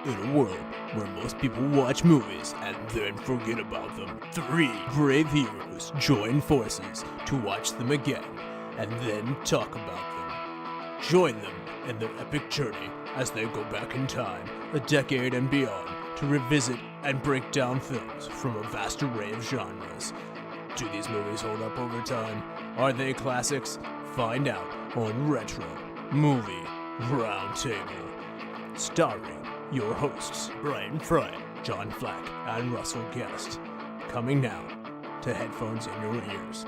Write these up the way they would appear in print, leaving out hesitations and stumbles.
In a world where most people watch movies and then forget about them, 3 brave heroes join forces to watch them again and then talk about them. Join them in their epic journey as they go back in time, a decade and beyond, to revisit and break down films from a vast array of genres. Do these movies hold up over time? Are they classics? Find out on Retro Movie Roundtable. Starring your hosts, Bryan, Frye, John Flack, and Russell Guest. Coming now to headphones in your ears.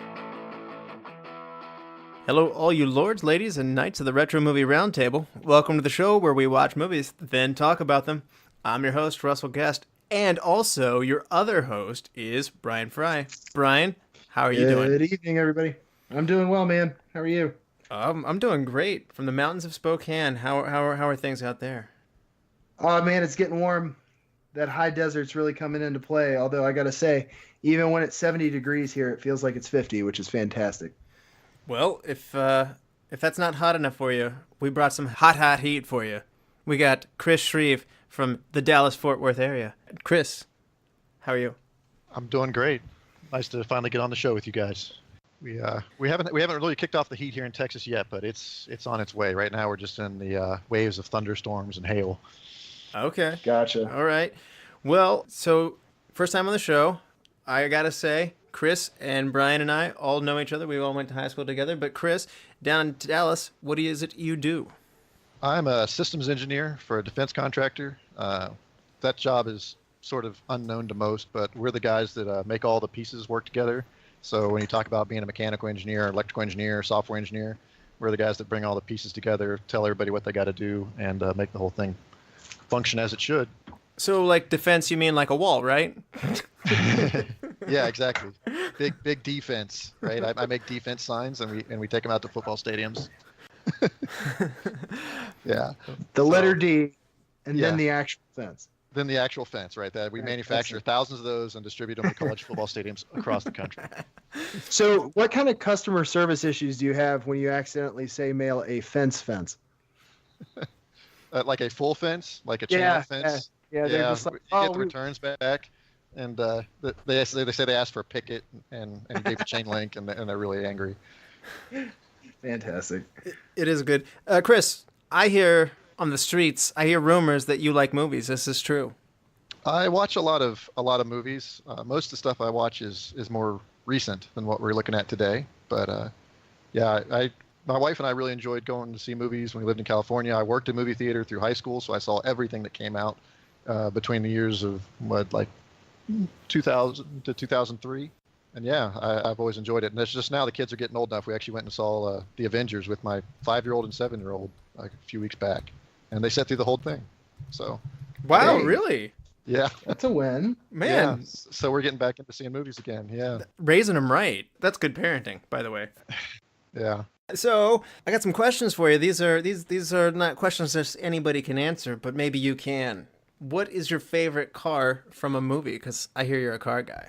Hello, all you lords, ladies, and knights of the Retro Movie Roundtable. Welcome to the show where we watch movies, then talk about them. I'm your host, Russell Guest, and also your other host is Bryan Frye. Bryan, how are you doing? Good evening, everybody. I'm doing well, man. How are you? I'm doing great. From the mountains of Spokane, how are things out there? Oh, man, it's getting warm. That high desert's really coming into play, although I gotta say, even when it's 70 degrees here, it feels like it's 50, which is fantastic. Well, if that's not hot enough for you, we brought some hot heat for you. We got Chris Shreve from the Dallas-Fort Worth area. Chris, how are you? I'm doing great. Nice to finally get on the show with you guys. We haven't really kicked off the heat here in Texas yet, but it's on its way. Right now we're just in the waves of thunderstorms and hail. Okay. Gotcha. All right. Well, so first time on the show, I gotta say, Chris and Bryan and I all know each other. We all went to high school together. But Chris, down in Dallas, what is it you do? I'm a systems engineer for a defense contractor. That job is sort of unknown to most, but we're the guys that make all the pieces work together. So when you talk about being a mechanical engineer, electrical engineer, software engineer, we're the guys that bring all the pieces together, tell everybody what they got to do, and make the whole thing function as it should. So like defense, you mean like a wall, right? Yeah, exactly. Big defense, right? I make defense signs, and we take them out to football stadiums. Yeah. The letter D, and then the actual fence. Then the actual fence, right? That we manufacture thousands of those and distribute them to college football stadiums across the country. So what kind of customer service issues do you have when you accidentally say mail a fence? Like a full fence, like a chain link fence. Yeah, they're just like, you get the returns back, and they say they asked for a picket, and you gave a chain link, and they're really angry. Fantastic. It is good. Chris, I hear on the streets, I hear rumors that you like movies. This is true. I watch a lot of movies. Most of the stuff I watch is more recent than what we're looking at today. But my wife and I really enjoyed going to see movies when we lived in California. I worked in movie theater through high school, so I saw everything that came out between the years of 2000 to 2003. And yeah, I've always enjoyed it. And it's just now the kids are getting old enough. We actually went and saw The Avengers with my 5-year-old and 7-year-old like a few weeks back. And they sat through the whole thing. So. Wow, hey. Really? Yeah. That's a win. Man. Yeah. So we're getting back into seeing movies again. Yeah. Raising them right. That's good parenting, by the way. Yeah. So I got some questions for you. These are not questions that anybody can answer, but maybe you can. What is your favorite car from a movie? Because I hear you're a car guy.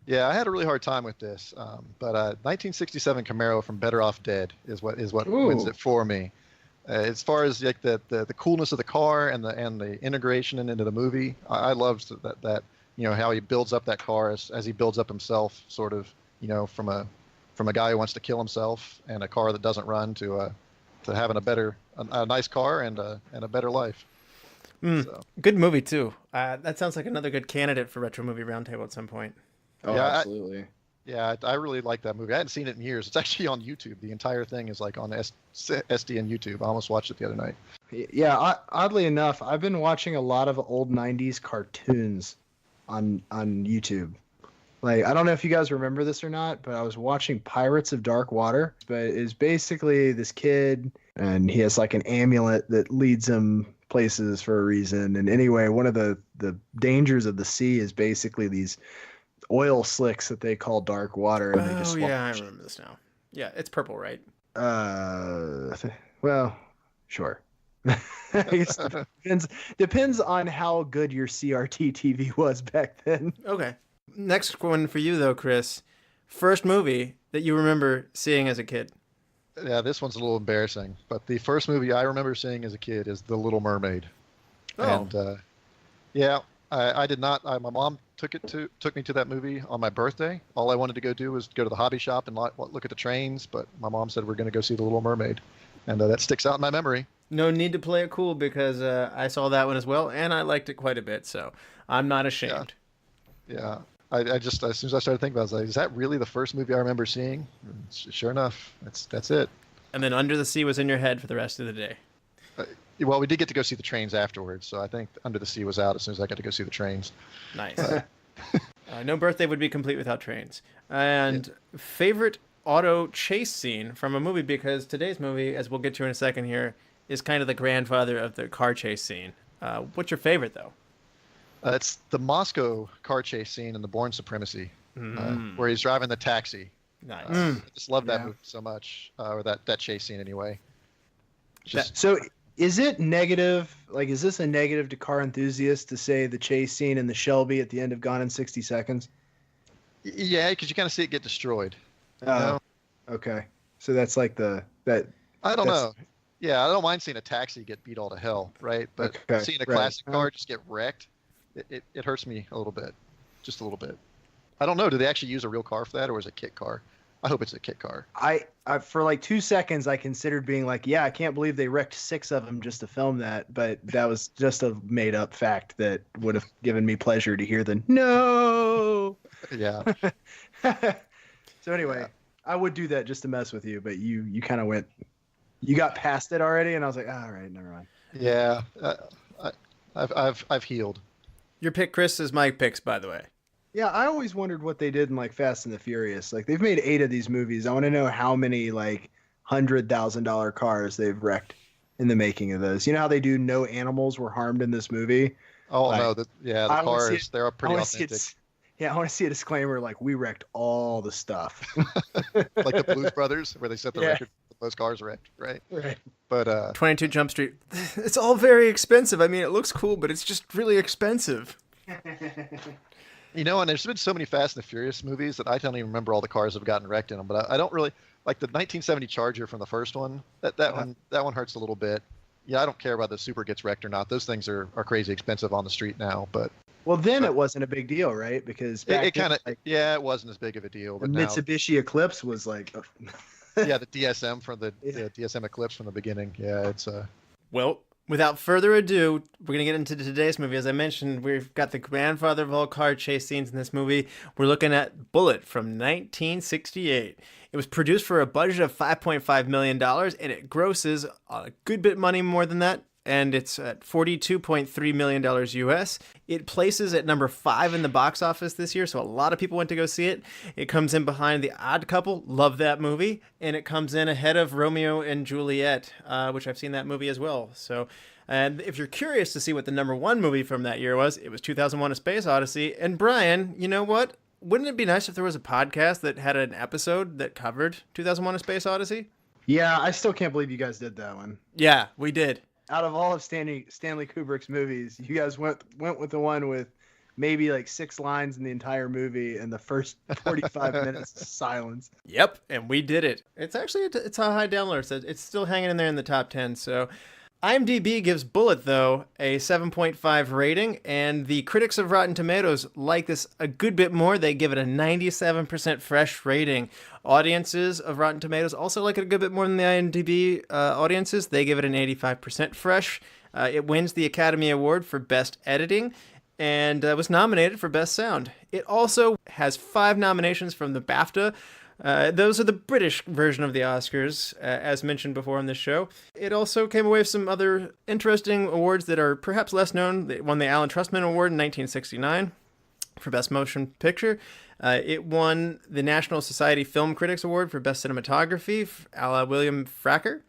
Yeah, I had a really hard time with this, but 1967 Camaro from Better Off Dead is what wins it for me. As far as like the coolness of the car and the integration into the movie, I loved that how he builds up that car as he builds up himself, sort of from a guy who wants to kill himself and a car that doesn't run to having a nice car and a better life. So. Good movie too. That sounds like another good candidate for Retro Movie Roundtable at some point. Oh, yeah, absolutely. I really like that movie. I hadn't seen it in years. It's actually on YouTube. The entire thing is like on SD and YouTube. I almost watched it the other night. Yeah, oddly enough, I've been watching a lot of old 90s cartoons on YouTube. Like, I don't know if you guys remember this or not, but I was watching Pirates of Dark Water. But it's basically this kid, and he has like an amulet that leads him places for a reason. And anyway, one of the dangers of the sea is basically these oil slicks that they call dark water, and they just I remember this now. Yeah, it's purple, right? Well, sure. I guess depends on how good your CRT TV was back then. Okay. Next one for you though, Chris. First movie that you remember seeing as a kid. Yeah, this one's a little embarrassing, but the first movie I remember seeing as a kid is The Little Mermaid. Oh. And Yeah, I did not. My mom took me to that movie on my birthday. All I wanted to go do was go to the hobby shop and look at the trains. But my mom said we're going to go see The Little Mermaid, and that sticks out in my memory. No need to play it cool because I saw that one as well, and I liked it quite a bit, so I'm not ashamed. Yeah. I just, as soon as I started thinking about it, I was like, is that really the first movie I remember seeing? And sure enough, that's it. And then Under the Sea was in your head for the rest of the day. Well, we did get to go see the trains afterwards, so I think Under the Sea was out as soon as I got to go see the trains. Nice. No birthday would be complete without trains. And favorite auto chase scene from a movie, because today's movie, as we'll get to in a second here, is kind of the grandfather of the car chase scene. What's your favorite, though? It's the Moscow car chase scene in The Bourne Supremacy, where he's driving the taxi. Nice. I just love that movie so much, or that chase scene anyway. So is it negative? Like, is this a negative to car enthusiasts to say the chase scene in the Shelby at the end of Gone in 60 Seconds? Yeah, because you kind of see it get destroyed. Oh, okay. So that's like I don't know. Yeah, I don't mind seeing a taxi get beat all to hell, right? But seeing a classic car just get wrecked, it hurts me a little bit. Just a little bit. I don't know. Do they actually use a real car for that, or is it a kit car? I hope it's a kit car. I for like 2 seconds, I considered being like, yeah, I can't believe they wrecked 6 of them just to film that. But that was just a made-up fact that would have given me pleasure to hear the no. Yeah. So anyway, I would do that just to mess with you, but you kind of went, you got past it already, and I was like, all right, never mind. Yeah, I've healed. Your pick, Chris, is my picks, by the way. Yeah, I always wondered what they did in like Fast and the Furious. Like they've made 8 of these movies. I want to know how many like $100,000 cars they've wrecked in the making of those. You know how they do no animals were harmed in this movie? Oh no, the cars, they're pretty authentic. I want to see a disclaimer like we wrecked all the stuff. Like the Blues Brothers, where they set the record for those cars wrecked, right? Right. But 22 Jump Street, it's all very expensive. I mean, it looks cool, but it's just really expensive. You know, and there's been so many Fast and the Furious movies that I don't even remember all the cars that have gotten wrecked in them. But I don't really like the 1970 Charger from the first one. That one hurts a little bit. Yeah, I don't care whether the Super gets wrecked or not. Those things are crazy expensive on the street now. But well, then it wasn't a big deal, right? Because it kind of it wasn't as big of a deal. But the Mitsubishi Eclipse was like, yeah, the DSM from the DSM Eclipse from the beginning. Yeah, it's Well, without further ado, we're going to get into today's movie. As I mentioned, we've got the grandfather of all car chase scenes in this movie. We're looking at Bullitt from 1968. It was produced for a budget of $5.5 million, and it grosses a good bit money more than that, and it's at $42.3 million US. It places at number 5 in the box office this year, so a lot of people went to go see it. It comes in behind The Odd Couple, love that movie, and it comes in ahead of Romeo and Juliet, which I've seen that movie as well. So, and if you're curious to see what the number 1 movie from that year was, it was 2001: A Space Odyssey. And Bryan, you know what? Wouldn't it be nice if there was a podcast that had an episode that covered 2001: A Space Odyssey? Yeah, I still can't believe you guys did that one. Yeah, we did. Out of all of Stanley Kubrick's movies, you guys went with the one with maybe like 6 lines in the entire movie and the first 45 minutes of silence. Yep, and we did it. It's actually it's a high download, so it's still hanging in there in the top 10. So IMDb gives Bullitt, though, a 7.5 rating, and the critics of Rotten Tomatoes like this a good bit more. They give it a 97% fresh rating. Audiences of Rotten Tomatoes also like it a good bit more than the IMDb audiences. They give it an 85% fresh. It wins the Academy Award for Best Editing and was nominated for Best Sound. It also has 5 nominations from the BAFTA. Those are the British version of the Oscars, as mentioned before on this show. It also came away with some other interesting awards that are perhaps less known. It won the Alan Trustman Award in 1969 for Best Motion Picture. It won the National Society Film Critics Award for Best Cinematography, a la William Fracker.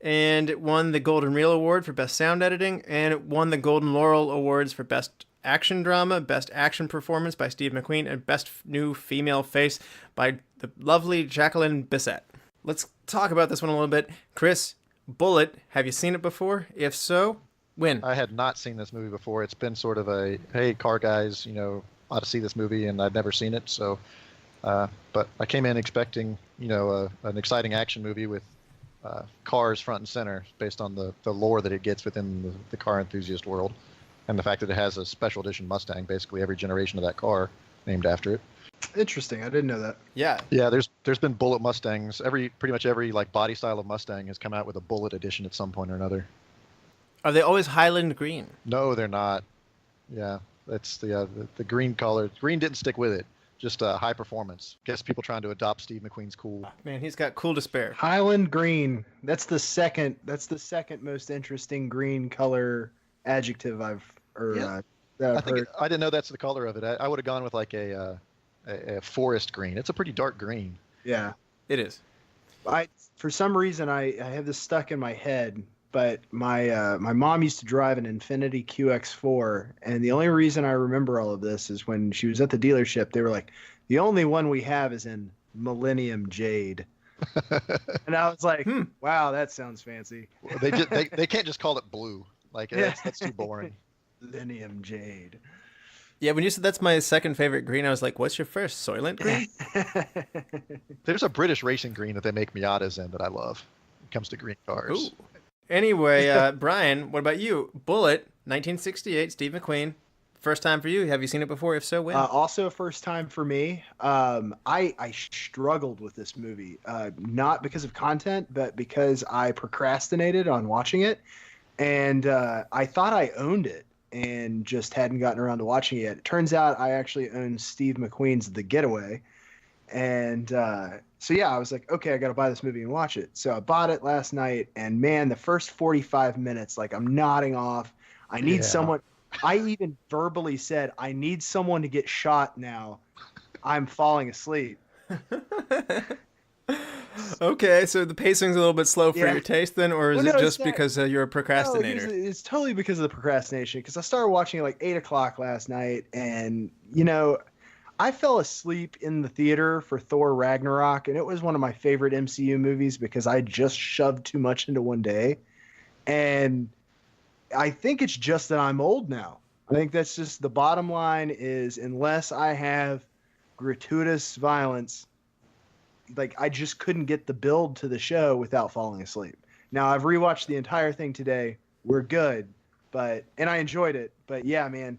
And it won the Golden Reel Award for Best Sound Editing. And it won the Golden Laurel Awards for Best Action Drama, Best Action Performance by Steve McQueen, and Best New Female Face by the lovely Jacqueline Bisset. Let's talk about this one a little bit. Chris, Bullitt, have you seen it before? If so, when? I had not seen this movie before. It's been sort of a, hey, car guys, ought to see this movie, and I've never seen it. So, but I came in expecting, an exciting action movie with cars front and center based on the lore that it gets within the car enthusiast world. and the fact that it has a special edition Mustang, basically every generation of that car named after it. Interesting. I didn't know that. Yeah. Yeah, there's been Bullitt Mustangs. Pretty much every like body style of Mustang has come out with a Bullitt edition at some point or another. Are they always Highland green? No, they're not. Yeah, that's the green color. Green didn't stick with it. Just high performance. Guess people trying to adopt Steve McQueen's cool. Man, he's got cool to spare. Highland green. That's the second most interesting green color adjective I've heard. I didn't know that's the color of it. I would have gone with like a forest green. It's a pretty dark green. Yeah, it is. For some reason I have this stuck in my head, but my mom used to drive an Infiniti QX4, and the only reason I remember all of this is when she was at the dealership, they were like, the only one we have is in Millennium Jade. And I was like, wow, that sounds fancy. Well, they can't just call it blue. Like that's too boring. Millennium Jade. Yeah, when you said that's my second favorite green, I was like, what's your first? Soylent green? There's a British racing green that they make Miatas in that I love. When it comes to green cars. Ooh. Anyway, Bryan, what about you? Bullitt, 1968, Steve McQueen. First time for you. Have you seen it before? If so, when? Also first time for me. I struggled with this movie, not because of content, but because I procrastinated on watching it. And I thought I owned it and just hadn't gotten around to watching it yet. It turns out I actually own Steve McQueen's The Getaway. And so, yeah, I was like, okay, I got to buy this movie and watch it. So I bought it last night. And, man, the first 45 minutes, like, I'm nodding off. I need someone. I even verbally said, I need someone to get shot now. I'm falling asleep. Okay, so the pacing's a little bit slow for your taste then, or is it just because you're a procrastinator? No, it's totally because of the procrastination, because I started watching it like 8 o'clock last night, and, I fell asleep in the theater for Thor Ragnarok, and it was one of my favorite MCU movies because I just shoved too much into one day, and I think it's just that I'm old now. I think that's just the bottom line is unless I have gratuitous violence, like I just couldn't get the build to the show without falling asleep. Now I've rewatched the entire thing today. We're good, and I enjoyed it. But yeah, man,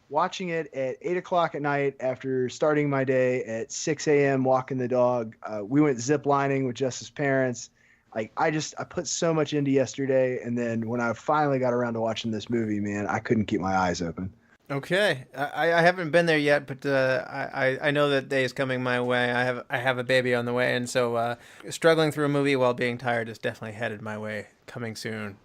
watching it at 8 o'clock at night after starting my day at 6 a.m. walking the dog. We went zip lining with Jess's parents. Like I put so much into yesterday, and then when I finally got around to watching this movie, man, I couldn't keep my eyes open. Okay, I haven't been there yet, but I know that day is coming my way. I have a baby on the way, and so struggling through a movie while being tired is definitely headed my way. Coming soon,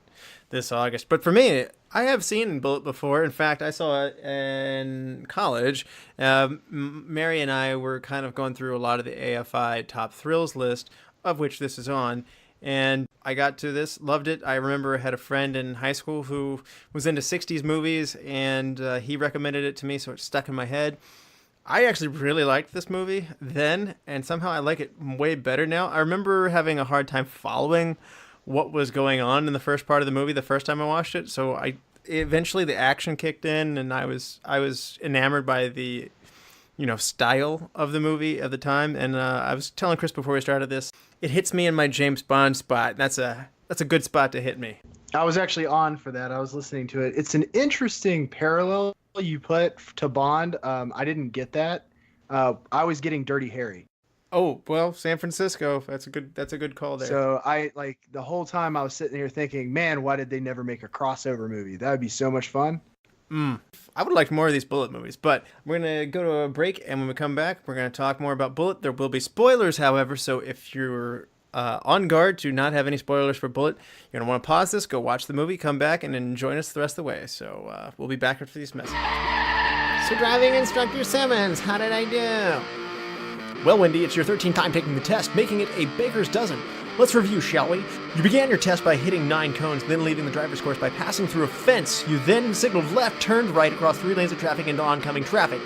this August. But for me, I have seen Bullitt before. In fact, I saw it in college. Mary and I were kind of going through a lot of the AFI top thrills list, of which this is on. And I got to this, loved it. I remember I had a friend in high school who was into 60s movies, and he recommended it to me, so it stuck in my head. I actually really liked this movie then, and somehow I like it way better now. I remember having a hard time following what was going on in the first part of the movie the first time I watched it, so eventually the action kicked in, and I was enamored by the style of the movie at the time. And I was telling Chris before we started this, it hits me in my James Bond spot. That's a good spot to hit me. I was actually on for that. I was listening to it. It's an interesting parallel you put to Bond. I didn't get that. I was getting Dirty Harry. Oh, well, San Francisco. That's a good call there. So the whole time I was sitting here thinking, man, why did they never make a crossover movie? That would be so much fun. I would like more of these Bullitt movies, but we're going to go to a break, and when we come back, we're going to talk more about Bullitt. There will be spoilers, however, so if you're on guard to not have any spoilers for Bullitt, you're going to want to pause this, go watch the movie, come back, and then join us the rest of the way. So we'll be back after these messages. So driving instructor Simmons, how did I do? Well, Wendy, it's your 13th time taking the test, making it a baker's dozen. Let's review, shall we? You began your test by hitting 9 cones, then leaving the driver's course by passing through a fence. You then signaled left, turned right across 3 lanes of traffic into oncoming traffic.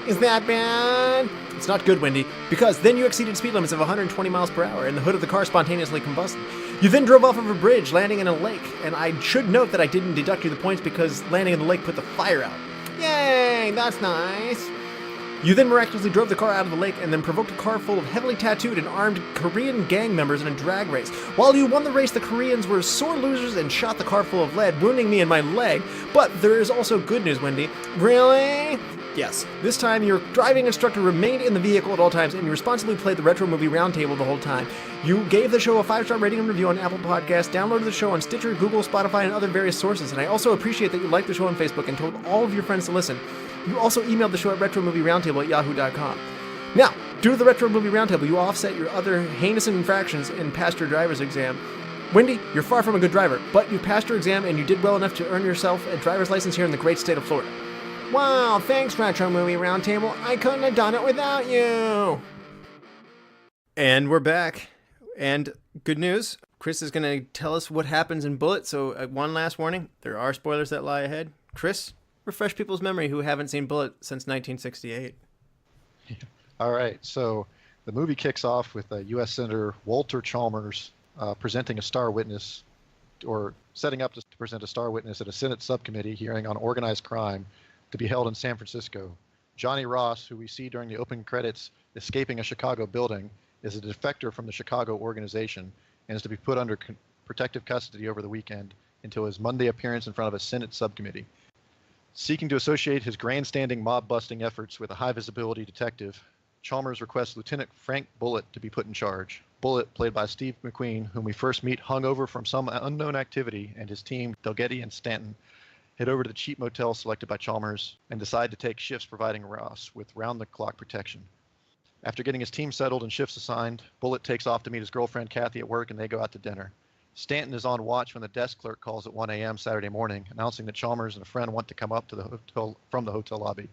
Is that bad? It's not good, Wendy, because then you exceeded speed limits of 120 miles per hour, and the hood of the car spontaneously combusted. You then drove off of a bridge, landing in a lake, and I should note that I didn't deduct you the points because landing in the lake put the fire out. Yay, that's nice. You then miraculously drove the car out of the lake and then provoked a car full of heavily tattooed and armed Korean gang members in a drag race. While you won the race, the Koreans were sore losers and shot the car full of lead, wounding me in my leg. But there is also good news, Wendy. Really? Yes. This time, your driving instructor remained in the vehicle at all times, and you responsibly played the Retro Movie Roundtable the whole time. You gave the show a 5-star rating and review on Apple Podcasts, downloaded the show on Stitcher, Google, Spotify, and other various sources. And I also appreciate that you liked the show on Facebook and told all of your friends to listen. You also emailed the show at retromovieroundtable@yahoo.com. Now, due to the Retro Movie Roundtable, you offset your other heinous infractions and passed your driver's exam. Wendy, you're far from a good driver, but you passed your exam and you did well enough to earn yourself a driver's license here in the great state of Florida. Wow, thanks, Retro Movie Roundtable. I couldn't have done it without you. And we're back. And good news, Chris is going to tell us what happens in Bullitt. So one last warning, there are spoilers that lie ahead. Chris, refresh people's memory who haven't seen Bullitt since 1968. All right, so the movie kicks off with U.S. Senator Walter Chalmers presenting a star witness, or setting up to present a star witness at a Senate subcommittee hearing on organized crime to be held in San Francisco. Johnny Ross, who we see during the opening credits escaping a Chicago building, is a defector from the Chicago organization and is to be put under protective custody over the weekend until his Monday appearance in front of a Senate subcommittee. Seeking to associate his grandstanding mob-busting efforts with a high-visibility detective, Chalmers requests Lieutenant Frank Bullitt to be put in charge. Bullitt, played by Steve McQueen, whom we first meet hungover from some unknown activity, and his team, Delgetti and Stanton, head over to the cheap motel selected by Chalmers and decide to take shifts providing Ross with round-the-clock protection. After getting his team settled and shifts assigned, Bullitt takes off to meet his girlfriend Kathy at work and they go out to dinner. Stanton is on watch when the desk clerk calls at 1 a.m. Saturday morning, announcing that Chalmers and a friend want to come up to the hotel from the hotel lobby.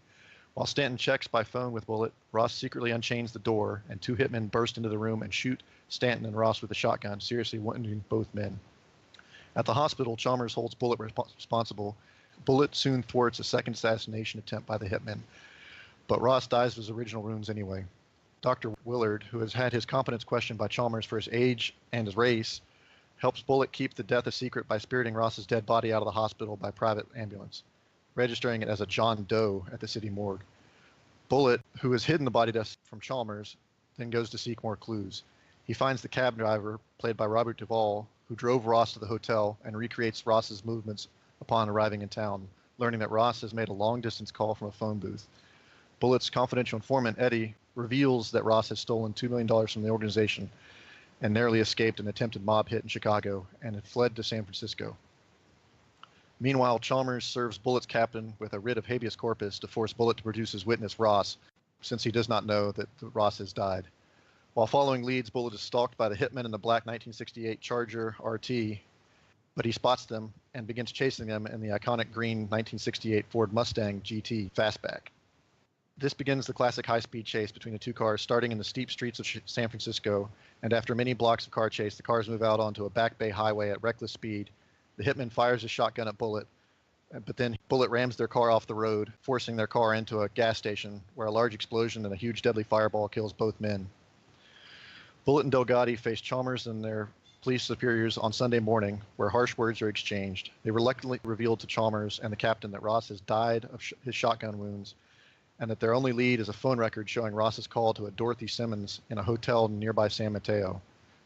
While Stanton checks by phone with Bullitt, Ross secretly unchains the door and two hitmen burst into the room and shoot Stanton and Ross with a shotgun, seriously wounding both men. At the hospital, Chalmers holds Bullitt responsible. Bullitt soon thwarts a second assassination attempt by the hitmen, but Ross dies of his original wounds anyway. Dr. Willard, who has had his competence questioned by Chalmers for his age and his race, helps Bullitt keep the death a secret by spiriting Ross's dead body out of the hospital by private ambulance, registering it as a John Doe at the city morgue. Bullitt, who has hidden the body from Chalmers, then goes to seek more clues. He finds the cab driver, played by Robert Duvall, who drove Ross to the hotel and recreates Ross's movements upon arriving in town, learning that Ross has made a long-distance call from a phone booth. Bullitt's confidential informant, Eddie, reveals that Ross has stolen $2 million from the organization and narrowly escaped an attempted mob hit in Chicago and had fled to San Francisco. Meanwhile, Chalmers serves Bullitt's captain with a writ of habeas corpus to force Bullitt to produce his witness, Ross, since he does not know that Ross has died. While following leads, Bullitt is stalked by the hitmen in the black 1968 Charger RT, but he spots them and begins chasing them in the iconic green 1968 Ford Mustang GT Fastback. This begins the classic high-speed chase between the two cars, starting in the steep streets of San Francisco, and after many blocks of car chase, the cars move out onto a back bay highway at reckless speed. The hitman fires a shotgun at Bullitt, but then Bullitt rams their car off the road, forcing their car into a gas station, where a large explosion and a huge deadly fireball kills both men. Bullitt and Delgetti face Chalmers and their police superiors on Sunday morning, where harsh words are exchanged. They reluctantly reveal to Chalmers and the captain that Ross has died of his shotgun wounds, and that their only lead is a phone record showing Ross's call to a Dorothy Simmons in a hotel in nearby San Mateo.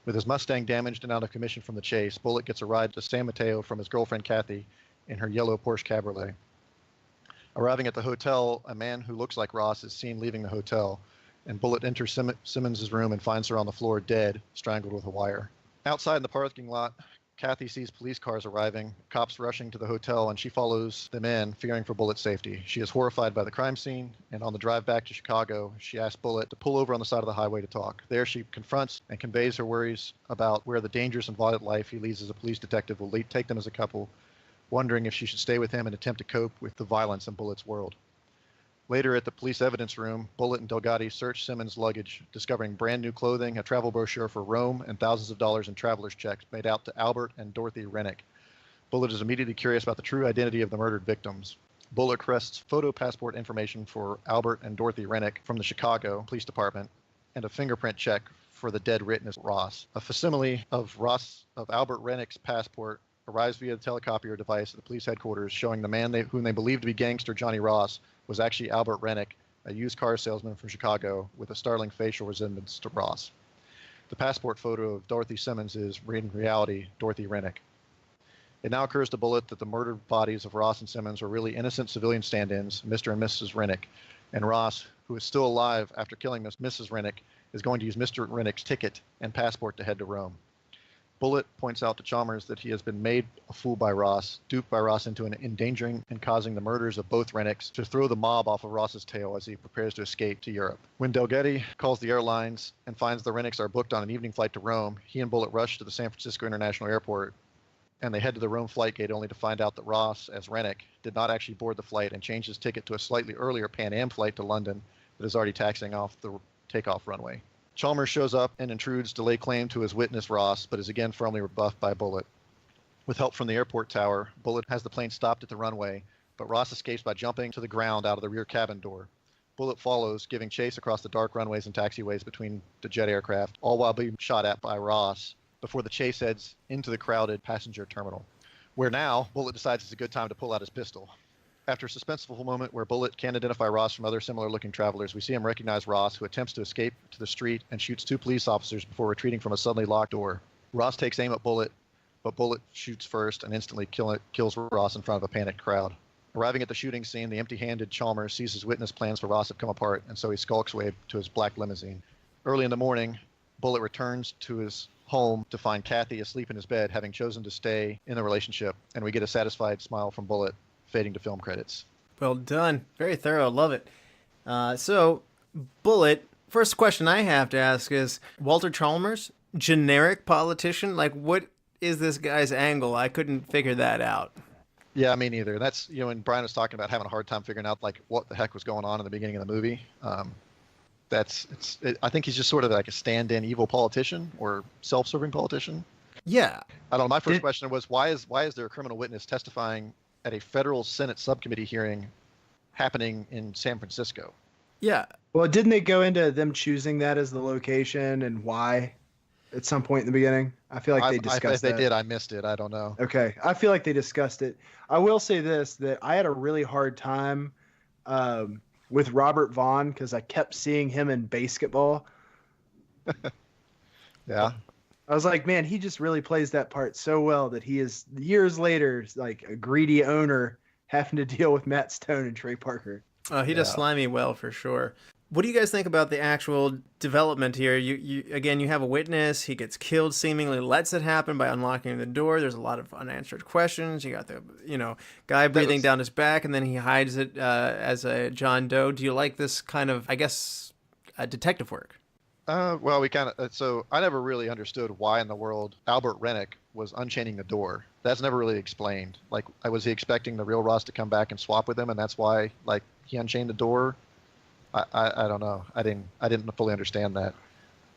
With his Mustang damaged and out of commission from the chase, Bullitt gets a ride to San Mateo from his girlfriend Kathy in her yellow Porsche Cabriolet. Arriving at the hotel, a man who looks like Ross is seen leaving the hotel, and Bullitt enters Simmons' room and finds her on the floor dead, strangled with a wire. Outside in the parking lot, Kathy sees police cars arriving, cops rushing to the hotel, and she follows them in, fearing for Bullitt's safety. She is horrified by the crime scene, and on the drive back to Chicago, she asks Bullitt to pull over on the side of the highway to talk. There she confronts and conveys her worries about where the dangerous and violent life he leads as a police detective will take them as a couple, wondering if she should stay with him and attempt to cope with the violence in Bullitt's world. Later at the police evidence room, Bullitt and Delgetti search Simmons' luggage, discovering brand new clothing, a travel brochure for Rome, and thousands of dollars in traveler's checks made out to Albert and Dorothy Rennick. Bullitt is immediately curious about the true identity of the murdered victims. Bullitt requests photo passport information for Albert and Dorothy Rennick from the Chicago Police Department and a fingerprint check for the dead witness Ross. A facsimile of Albert Rennick's passport arrives via the telecopier device at the police headquarters, showing the man whom they believe to be gangster Johnny Ross was actually Albert Rennick, a used car salesman from Chicago with a startling facial resemblance to Ross. The passport photo of Dorothy Simmons is, in reality, Dorothy Rennick. It now occurs to Bullitt that the murdered bodies of Ross and Simmons were really innocent civilian stand-ins, Mr. and Mrs. Rennick, and Ross, who is still alive after killing Mrs. Rennick, is going to use Mr. Rennick's ticket and passport to head to Rome. Bullitt points out to Chalmers that he has been made a fool by Ross, duped by Ross into endangering and causing the murders of both Rennicks to throw the mob off of Ross's tail as he prepares to escape to Europe. When Delgetti calls the airlines and finds the Rennicks are booked on an evening flight to Rome, he and Bullitt rush to the San Francisco International Airport, and they head to the Rome flight gate only to find out that Ross, as Rennick, did not actually board the flight and changed his ticket to a slightly earlier Pan Am flight to London that is already taxiing off the takeoff runway. Chalmers shows up and intrudes to lay claim to his witness Ross, but is again firmly rebuffed by Bullitt. With help from the airport tower, Bullitt has the plane stopped at the runway, but Ross escapes by jumping to the ground out of the rear cabin door. Bullitt follows, giving chase across the dark runways and taxiways between the jet aircraft, all while being shot at by Ross, before the chase heads into the crowded passenger terminal, where now Bullitt decides it's a good time to pull out his pistol. After a suspenseful moment where Bullitt can't identify Ross from other similar-looking travelers, we see him recognize Ross, who attempts to escape to the street and shoots two police officers before retreating from a suddenly locked door. Ross takes aim at Bullitt, but Bullitt shoots first and instantly kills Ross in front of a panicked crowd. Arriving at the shooting scene, the empty-handed Chalmers sees his witness plans for Ross have come apart, and so he skulks away to his black limousine. Early in the morning, Bullitt returns to his home to find Kathy asleep in his bed, having chosen to stay in the relationship, and we get a satisfied smile from Bullitt, fading to film credits. Well done. Very thorough. Love it. So, Bullitt, first question I have to ask is, Walter Chalmers, generic politician? Like, what is this guy's angle? I couldn't figure that out. Yeah, me neither. That's, when Bryan was talking about having a hard time figuring out, like, what the heck was going on in the beginning of the movie, I think he's just sort of like a stand-in evil politician or self-serving politician. Yeah. I don't know. My first question was, why is there a criminal witness testifying at a federal Senate subcommittee hearing happening in San Francisco? Yeah. Well, didn't they go into them choosing that as the location and why at some point in the beginning? I feel like they discussed that. If they did, I missed it. I don't know. Okay. I feel like they discussed it. I will say this, that I had a really hard time with Robert Vaughn because I kept seeing him in basketball. Yeah. I was like, man, he just really plays that part so well that he is years later like a greedy owner having to deal with Matt Stone and Trey Parker. He does slimy well for sure. What do you guys think about the actual development here? You again, you have a witness. He gets killed, seemingly lets it happen by unlocking the door. There's a lot of unanswered questions. You got the guy breathing down his back, and then he hides it as a John Doe. Do you like this kind of, I guess, detective work? Well, we kind of, so I never really understood why in the world Albert Rennick was unchaining the door. That's never really explained. Like, was he expecting the real Ross to come back and swap with him, and that's why, like, he unchained the door? I don't know. I didn't fully understand that.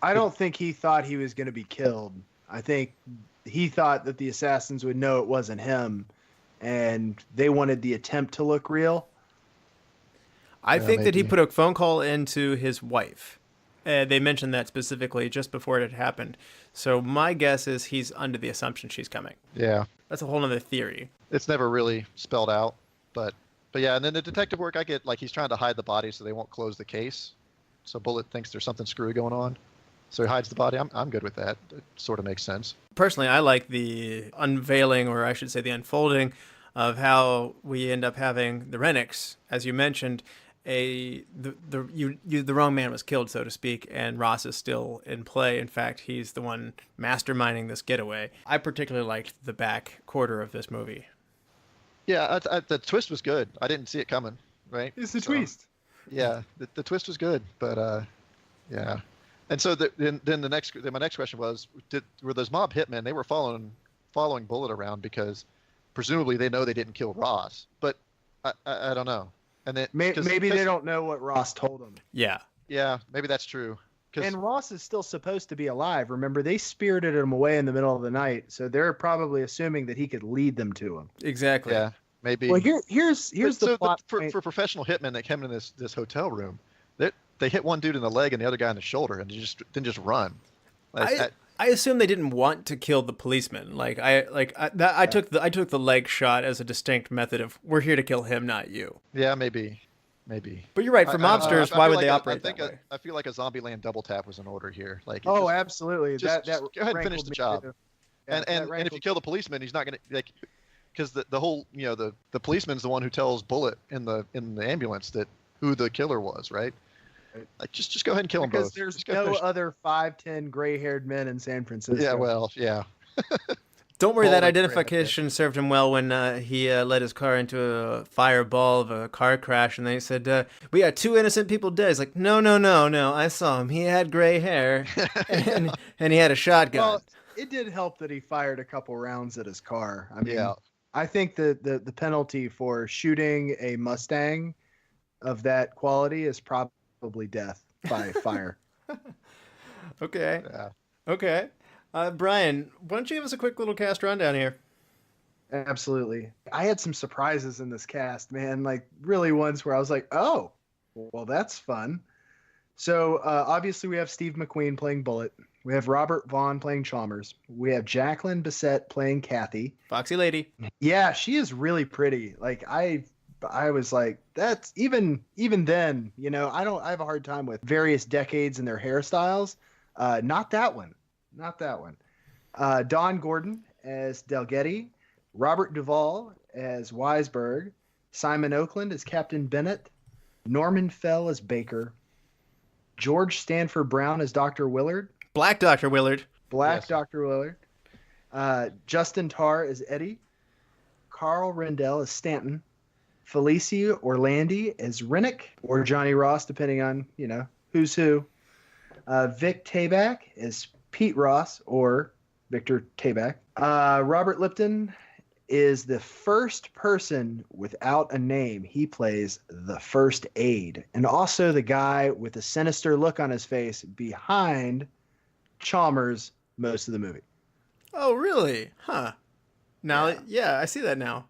I don't think he thought he was going to be killed. I think he thought that the assassins would know it wasn't him, and they wanted the attempt to look real. I think that he put a phone call into his wife. They mentioned that specifically just before it had happened. So my guess is he's under the assumption she's coming. Yeah. That's a whole other theory. It's never really spelled out, but yeah, and then the detective work, I get, like, he's trying to hide the body so they won't close the case. So Bullitt thinks there's something screwy going on. So he hides the body. I'm good with that. It sort of makes sense. Personally, I like the unveiling, or I should say the unfolding, of how we end up having the Rennicks, as you mentioned. The wrong man was killed, so to speak, and Ross is still in play. In fact, he's the one masterminding this getaway. I particularly liked the back quarter of this movie. Yeah, the twist was good. I didn't see it coming, right? It's the twist. Yeah, the twist was good, but yeah. And so then my next question was, were those mob hitmen? They were following Bullitt around because presumably they know they didn't kill Ross, but I don't know. And then maybe they don't know what Ross told them. Yeah, maybe that's true. And Ross is still supposed to be alive. Remember, they spirited him away in the middle of the night, so they're probably assuming that he could lead them to him. Exactly. Yeah, maybe. Well, here's the plot. For professional hitmen that came in this hotel room, they hit one dude in the leg and the other guy in the shoulder, and then just run. I assume they didn't want to kill the policeman. I took the leg shot as a distinct method of, we're here to kill him, not you. Yeah, maybe. maybe. But you're right. For mobsters, why would they operate that way? I feel like a Zombieland double tap was in order here. Like, absolutely. Just that go ahead and finish the job. Yeah, and if you kill the policeman, he's not gonna like, because the whole the policeman's the one who tells Bullitt in the ambulance that who the killer was, right? Like just go ahead and kill them both. Because there's no other 5'10" gray-haired men in San Francisco. Yeah, well, yeah. Don't worry, that identification served him well when he led his car into a fireball of a car crash, and they said, "We got 2 innocent people dead." He's like, "No, I saw him. He had gray hair, and he had a shotgun." Well, it did help that he fired a couple rounds at his car. I mean, I think the penalty for shooting a Mustang of that quality is probably death by fire. Okay. Yeah. Okay. Bryan, why don't you give us a quick little cast rundown here? Absolutely. I had some surprises in this cast, man. Like really ones where I was like, oh, well, that's fun. So obviously we have Steve McQueen playing Bullitt. We have Robert Vaughn playing Chalmers. We have Jacqueline Bisset playing Kathy. Foxy lady. Yeah, she is really pretty. Like I was like, that's even then, I have a hard time with various decades and their hairstyles. Not that one. Don Gordon as Delgetti, Robert Duvall as Weisberg, Simon Oakland as Captain Bennett, Norman Fell as Baker, George Stanford Brown as Dr. Willard, Black Dr. Willard, yes. Dr. Willard, Justin Tarr as Eddie, Carl Reindel as Stanton, Felice Orlandi as Rennick or Johnny Ross, depending on who's who, Vic Tayback as Pete Ross or Victor Tayback. Robert Lipton is the first person without a name. He plays the first aide and also the guy with a sinister look on his face behind Chalmers most of the movie. Oh, really? Huh. Now, yeah, I see that now.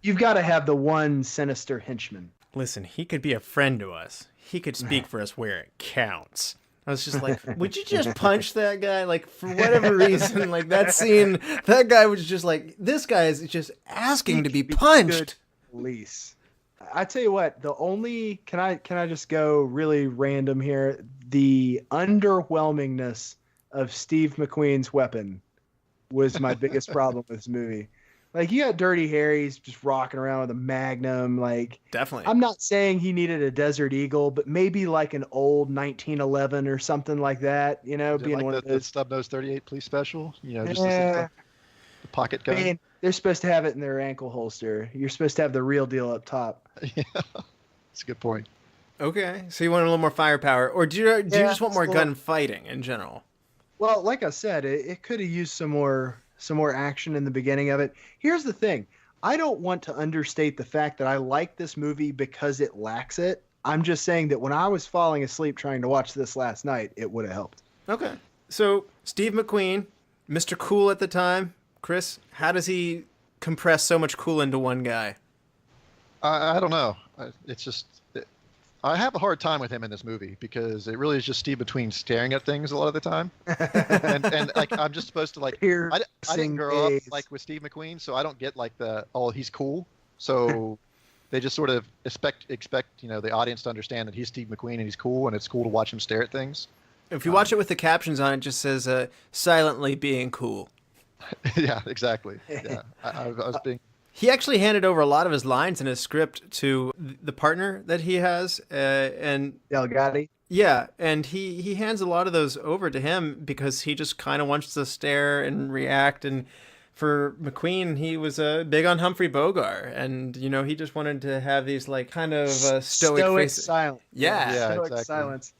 You've got to have the one sinister henchman. Listen, he could be a friend to us. He could speak for us where it counts. I was just like, would you just punch that guy? Like, for whatever reason, like that scene, that guy was just like, this guy is just asking to be punched. Felice. I tell you what, can I just go really random here? The underwhelmingness of Steve McQueen's weapon was my biggest problem with this movie. Like, you got Dirty Harry's just rocking around with a Magnum. Like, definitely. I'm not saying he needed a Desert Eagle, but maybe like an old 1911 or something like that. Being like one of those. The Stub Nose 38 police special. Just the pocket gun. I mean, they're supposed to have it in their ankle holster. You're supposed to have the real deal up top. Yeah, that's a good point. Okay, so you want a little more firepower, or do you just want more gunfighting in general? Well, like I said, it could have used some more action in the beginning of it. Here's the thing. I don't want to understate the fact that I like this movie because it lacks it. I'm just saying that when I was falling asleep trying to watch this last night, it would have helped. Okay. So Steve McQueen, Mr. Cool at the time. Chris, how does he compress so much cool into one guy? I don't know. It's just... I have a hard time with him in this movie because it really is just Steve McQueen staring at things a lot of the time, and like I'm just supposed to like I didn't grow up like with Steve McQueen, so I don't get like he's cool. So they just sort of expect the audience to understand that he's Steve McQueen and he's cool, and it's cool to watch him stare at things. If you watch it with the captions on, it just says silently being cool. Yeah, exactly. Yeah, I was being. He actually handed over a lot of his lines in his script to the partner that he has, and Delgetti. Yeah, and he hands a lot of those over to him because he just kind of wants to stare and react. And for McQueen, he was big on Humphrey Bogart, and he just wanted to have these like kind of stoic faces. Silence. Yeah, stoic exactly. Silence.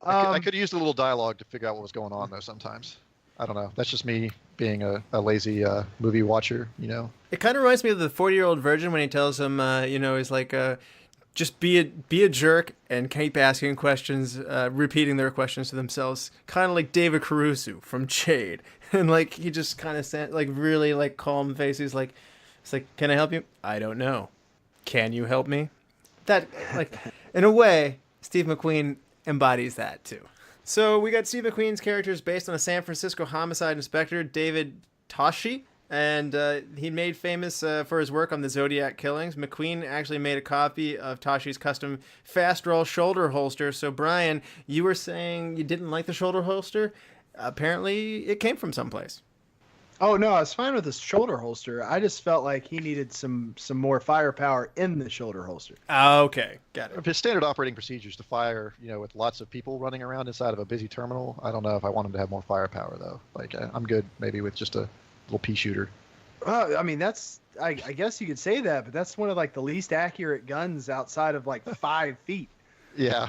I could have used a little dialogue to figure out what was going on though. Sometimes I don't know. That's just me being a lazy movie watcher. It kind of reminds me of the 40-year-old virgin when he tells him, he's like, just be a jerk and keep asking questions, repeating their questions to themselves, kind of like David Caruso from Jade. And like he just kind of like really like calm face. He's like, it's like, can I help you? I don't know. Can you help me? That like, in a way, Steve McQueen embodies that too. So we got Steve McQueen's characters based on a San Francisco homicide inspector, David Toschi, and he made famous for his work on the Zodiac killings. McQueen actually made a copy of Toshi's custom fast roll shoulder holster. So, Bryan, you were saying you didn't like the shoulder holster? Apparently, it came from someplace. Oh no, I was fine with his shoulder holster. I just felt like he needed some more firepower in the shoulder holster. Okay, got it. If his standard operating procedures to fire, with lots of people running around inside of a busy terminal, I don't know if I want him to have more firepower though. Like I'm good maybe with just a little pea shooter. I mean, I guess you could say that, but that's one of like the least accurate guns outside of like 5 feet. Yeah.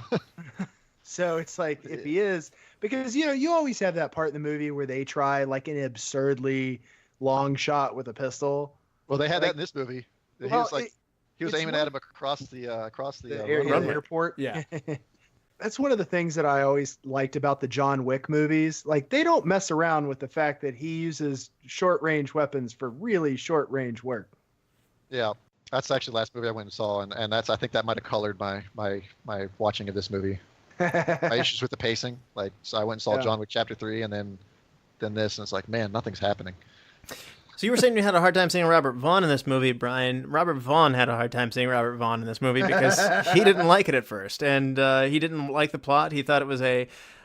So it's like if he is, because you always have that part in the movie where they try like an absurdly long shot with a pistol. Well, they had that in this movie. He was aiming at him across the airport. Yeah. That's one of the things that I always liked about the John Wick movies. Like they don't mess around with the fact that he uses short range weapons for really short range work. Yeah. That's actually the last movie I went and saw, and I think that might have colored my watching of this movie. My issues with the pacing, so I went and saw John Wick Chapter 3, and then this, and it's like, man, nothing's happening. So you were saying you had a hard time seeing Robert Vaughn in this movie, Bryan. Robert Vaughn had a hard time seeing Robert Vaughn in this movie because he didn't like it at first, and he didn't like the plot. He thought it was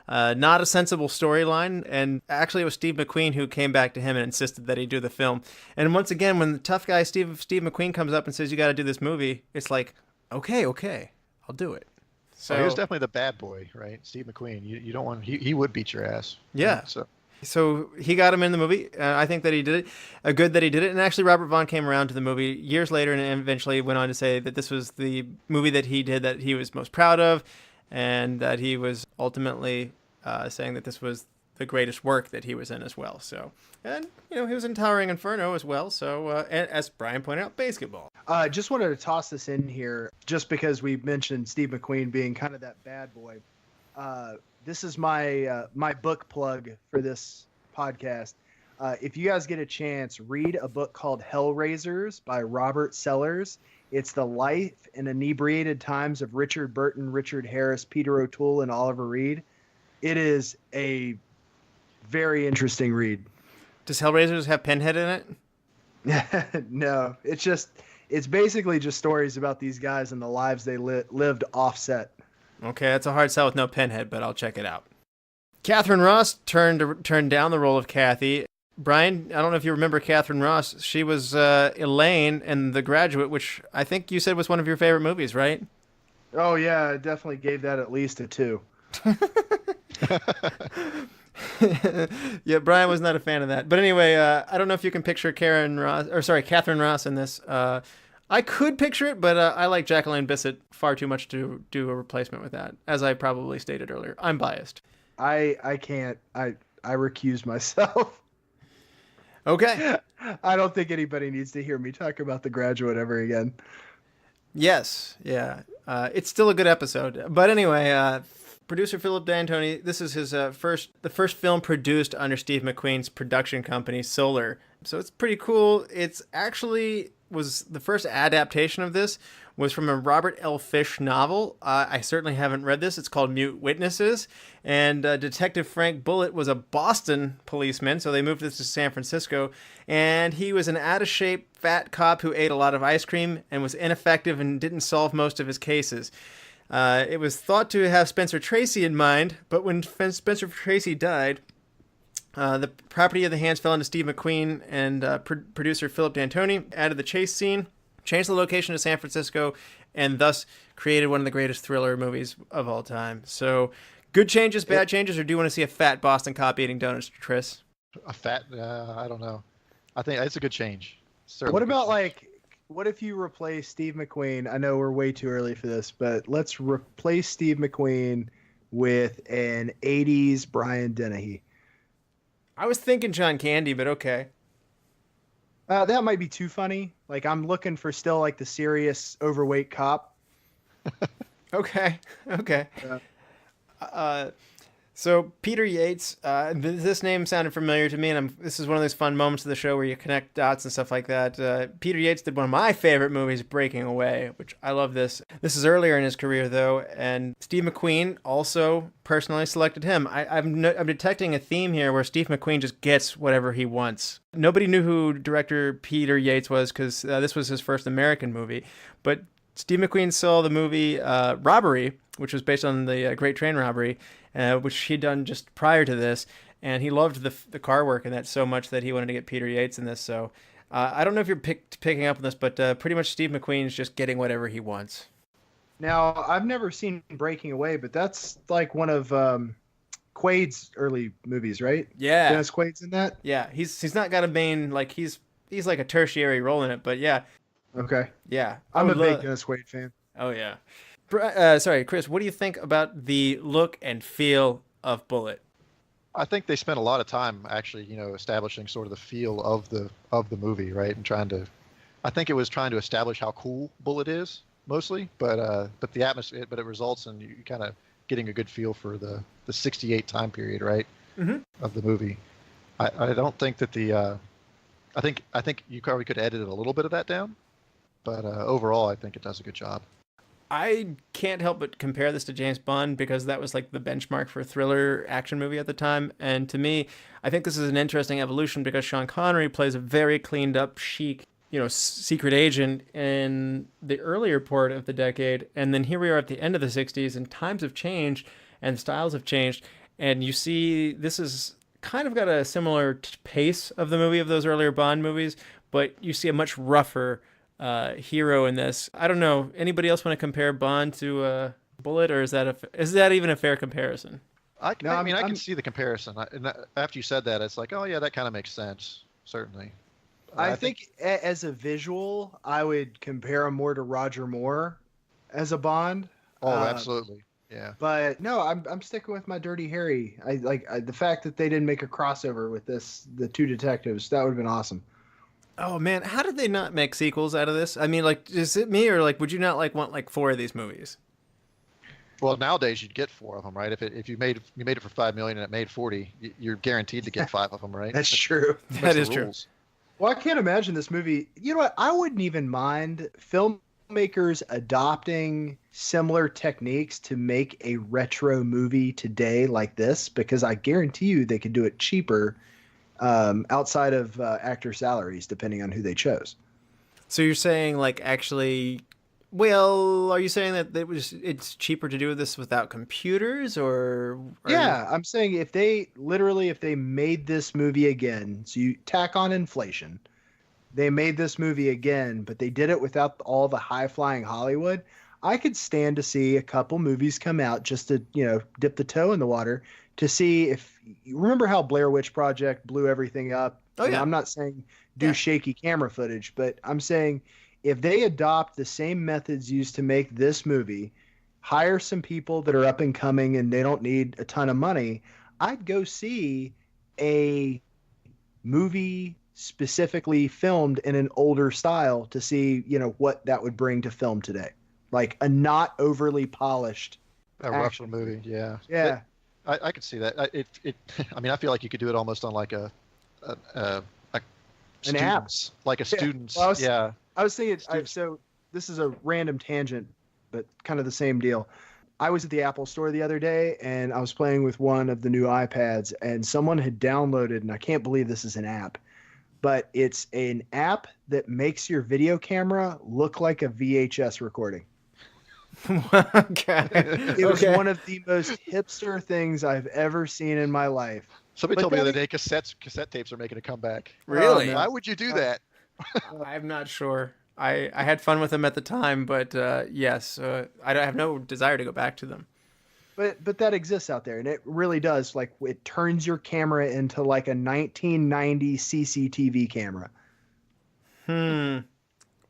not a sensible storyline, and actually it was Steve McQueen who came back to him and insisted that he do the film. And once again, when the tough guy Steve McQueen comes up and says, you got to do this movie, it's like, okay, I'll do it. So he was definitely the bad boy, right? Steve McQueen. You don't want he would beat your ass. Yeah. So he got him in the movie. I think that he did it. Good that he did it. And actually, Robert Vaughn came around to the movie years later and eventually went on to say that this was the movie that he did that he was most proud of, and that he was ultimately saying that this was the greatest work that he was in as well. So, and he was in Towering Inferno as well. So, and as Bryan pointed out, basketball. Just wanted to toss this in here just because we mentioned Steve McQueen being kind of that bad boy. This is my book plug for this podcast. If you guys get a chance, read a book called Hellraisers by Robert Sellers. It's the life and inebriated times of Richard Burton, Richard Harris, Peter O'Toole, and Oliver Reed. It is a very interesting read. Does Hellraisers have Pinhead in it? No, it's basically just stories about these guys and the lives they lived offset. Okay, that's a hard sell with no Pinhead, but I'll check it out. Catherine Ross turned down the role of Kathy. Bryan, I don't know if you remember Catherine Ross. She was Elaine in The Graduate, which I think you said was one of your favorite movies, right? Oh, yeah, I definitely gave that at least a 2. Yeah, Bryan was not a fan of that. But anyway, I don't know if you can picture Catherine Ross in this. I could picture it, but I like Jacqueline Bisset far too much to do a replacement with that, as I probably stated earlier. I'm biased. I can't. I recuse myself. Okay. I don't think anybody needs to hear me talk about The Graduate ever again. Yes. Yeah. It's still a good episode. But anyway, producer Philip D'Antoni, this is his the first film produced under Steve McQueen's production company, Solar. So it's pretty cool. It's actually was the first adaptation of this was from a Robert L. Fish novel. I certainly haven't read this. It's called Mute Witnesses. And Detective Frank Bullitt was a Boston policeman, so they moved this to San Francisco. And he was an out-of-shape, fat cop who ate a lot of ice cream and was ineffective and didn't solve most of his cases. It was thought to have Spencer Tracy in mind, but when Spencer Tracy died, the property of the hands fell into Steve McQueen, and producer Philip D'Antoni added the chase scene, changed the location to San Francisco, and thus created one of the greatest thriller movies of all time. So, good changes, bad changes, or do you want to see a fat Boston cop eating donuts, Chris? A fat? I don't know. I think it's a good change. What about what if you replace Steve McQueen? I know we're way too early for this, but let's replace Steve McQueen with an 80s Brian Dennehy. I was thinking John Candy, but okay. That might be too funny. Like, I'm looking for still like the serious overweight cop. Okay. So Peter Yates, this name sounded familiar to me, and this is one of those fun moments of the show where you connect dots and stuff like that. Peter Yates did one of my favorite movies, Breaking Away, which I love this. This is earlier in his career, though, and Steve McQueen also personally selected him. I'm detecting a theme here where Steve McQueen just gets whatever he wants. Nobody knew who director Peter Yates was because this was his first American movie, but Steve McQueen saw the movie Robbery, which was based on the Great Train Robbery, which he'd done just prior to this, and he loved the car work in that so much that he wanted to get Peter Yates in this. So I don't know if you're picking up on this, but pretty much Steve McQueen's just getting whatever he wants. Now, I've never seen Breaking Away, but that's like one of Quaid's early movies, right? Yeah. Dennis Quaid's in that? Yeah, he's not got a main, like, he's like a tertiary role in it, but yeah. Okay. Yeah. I'm a big Dennis Quaid fan. Oh, yeah. Sorry, Chris, what do you think about the look and feel of Bullitt? I think they spent a lot of time actually, establishing sort of the feel of the movie, right? And I think it was trying to establish how cool Bullitt is mostly, but the atmosphere, but it results in you kind of getting a good feel for the 68 time period, right? Mm-hmm. Of the movie. I don't think that I think you probably could edit a little bit of that down, but overall I think it does a good job. I can't help but compare this to James Bond because that was like the benchmark for a thriller action movie at the time. And to me, I think this is an interesting evolution because Sean Connery plays a very cleaned up, chic, secret agent in the earlier part of the decade. And then here we are at the end of the 60s and times have changed and styles have changed. And you see, this is kind of got a similar pace of the movie of those earlier Bond movies, but you see a much rougher hero in this. I don't know. Anybody else want to compare Bond to Bullitt, or is that even a fair comparison? I can see the comparison. After you said that, it's like, oh yeah, that kind of makes sense. Certainly. I think as a visual, I would compare him more to Roger Moore as a Bond. Oh, absolutely. Yeah. But no, I'm sticking with my Dirty Harry. I the fact that they didn't make a crossover with the two detectives. That would have been awesome. Oh man, how did they not make sequels out of this? I mean, like, is it me or like, would you not want like 4 of these movies? Well, nowadays you'd get 4 of them, right? If you made it for $5 million and it made 40, you're guaranteed to get 5 of them, right? That's true. That is true. Well, I can't imagine this movie. You know what? I wouldn't even mind filmmakers adopting similar techniques to make a retro movie today like this, because I guarantee you they could do it cheaper. Outside of actor salaries, depending on who they chose. So you're saying, like, actually, well, are you saying that it's cheaper to do this without computers, or? Yeah, I'm saying if they made this movie again, so you tack on inflation, they made this movie again, but they did it without all the high-flying Hollywood. I could stand to see a couple movies come out just to, dip the toe in the water to see if you remember how Blair Witch Project blew everything up. Oh, yeah. And I'm not saying do shaky camera footage, but I'm saying if they adopt the same methods used to make this movie, hire some people that are up and coming and they don't need a ton of money, I'd go see a movie specifically filmed in an older style to see, what that would bring to film today. Like a not overly polished rougher movie. Yeah. Yeah. I could see that. I feel like you could do it almost on like an app, like a student's. Well, yeah. I was thinking. So this is a random tangent, but kind of the same deal. I was at the Apple store the other day, and I was playing with one of the new iPads, and someone had downloaded, and I can't believe this is an app, but it's an app that makes your video camera look like a VHS recording. Okay. It was one of the most hipster things I've ever seen in my life. Somebody told me the other day cassette tapes are making a comeback. Really? Why would you do that? I'm not sure. I had fun with them at the time, but yes, I have no desire to go back to them. But that exists out there, and it really does. Like, it turns your camera into like a 1990 CCTV camera.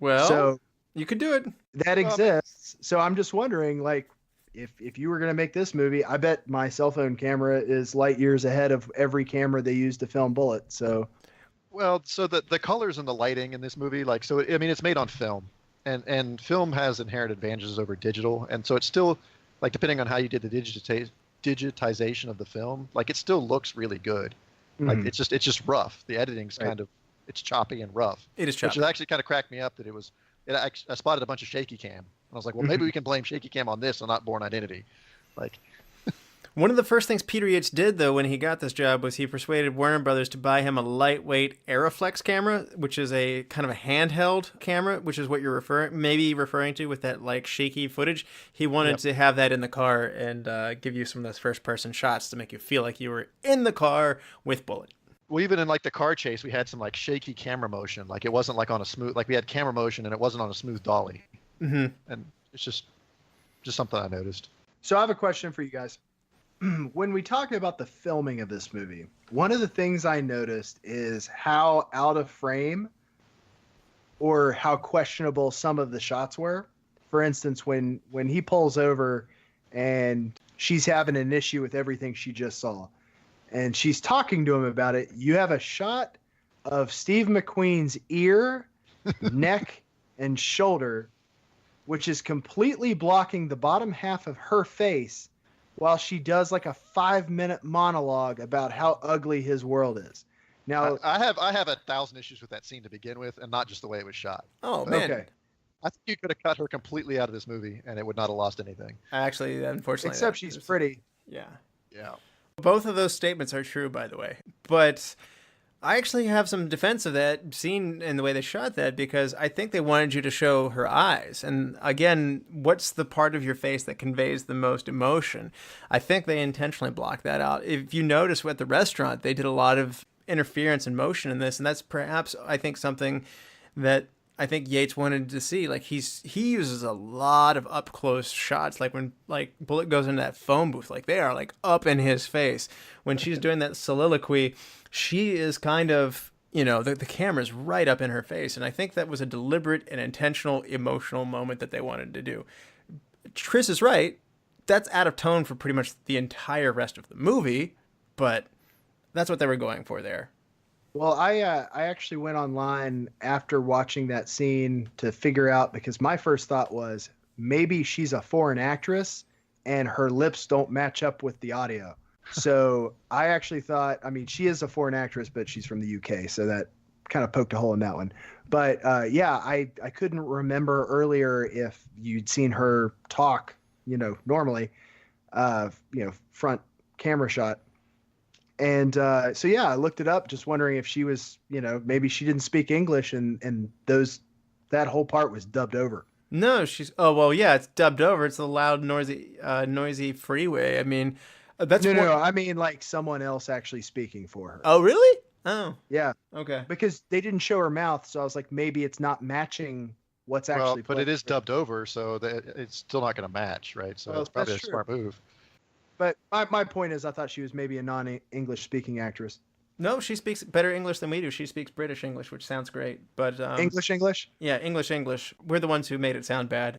Well, so you could do it. That exists. So I'm just wondering, like, if you were going to make this movie, I bet my cell phone camera is light years ahead of every camera they use to film Bullitt. So, well, so the colors and the lighting in this movie, like, so it's made on film, and film has inherent advantages over digital, and so it's still, like, depending on how you did the digitization of the film, like it still looks really good. Like it's just rough. The editing's kind of, it's choppy and rough. It is choppy. Which has actually kind of cracked me up that I spotted a bunch of shaky cam. And I was like, well, maybe we can blame shaky cam on this and not Bourne Identity. Like, one of the first things Peter Yates did, though, when he got this job was he persuaded Warner Brothers to buy him a lightweight Aeroflex camera, which is a kind of a handheld camera, which is what you're referring to with that like shaky footage. He wanted to have that in the car and give you some of those first-person shots to make you feel like you were in the car with Bullitt. Well, even in like the car chase, we had some like shaky camera motion. Like it wasn't like on a smooth, like we had camera motion and it wasn't on a smooth dolly. Mm-hmm. And it's just something I noticed. So I have a question for you guys. When we talk about the filming of this movie, one of the things I noticed is how out of frame or how questionable some of the shots were. For instance, when he pulls over and she's having an issue with everything she just saw and she's talking to him about it, you have a shot of Steve McQueen's ear, neck, and shoulder, which is completely blocking the bottom half of her face, while she does like a 5-minute monologue about how ugly his world is. Now, I have 1,000 issues with that scene to begin with, and not just the way it was shot. Oh, man. okay. I think you could have cut her completely out of this movie, and it would not have lost anything. Actually, unfortunately. Except she's pretty. Yeah. Yeah. Both of those statements are true, by the way. But I actually have some defense of that scene and the way they shot that, because I think they wanted you to show her eyes. And again, what's the part of your face that conveys the most emotion? I think they intentionally blocked that out. If you notice at the restaurant, they did a lot of interference and motion in this, and that's perhaps, I think, something that I think Yates wanted to see. Like he uses a lot of up close shots. Like when like Bullitt goes into that phone booth, like they are like up in his face. When she's doing that soliloquy, she is kind of, you know, the camera's right up in her face. And I think that was a deliberate and intentional emotional moment that they wanted to do. Chris is right. That's out of tone for pretty much the entire rest of the movie, but that's what they were going for there. Well, I actually went online after watching that scene to figure out, because my first thought was maybe she's a foreign actress and her lips don't match up with the audio. So I actually thought, I mean, she is a foreign actress, but she's from the UK, so that kind of poked a hole in that one. But yeah, I couldn't remember earlier if you'd seen her talk, you know, normally, front camera shot. And so, yeah, I looked it up, just wondering if she was, you know, maybe she didn't speak English and that whole part was dubbed over. No, yeah, it's dubbed over. It's a loud, noisy freeway. I mean, that's No, I mean like someone else actually speaking for her. Oh, really? Oh, yeah. Okay. Because they didn't show her mouth, so I was like, maybe it's not matching what's actually. But it is dubbed over, so that it's still not going to match, right? So it's probably a smart move. But my point is, I thought she was maybe a non-English speaking actress. No, she speaks better English than we do. She speaks British English, which sounds great. But English? Yeah, English. We're the ones who made it sound bad.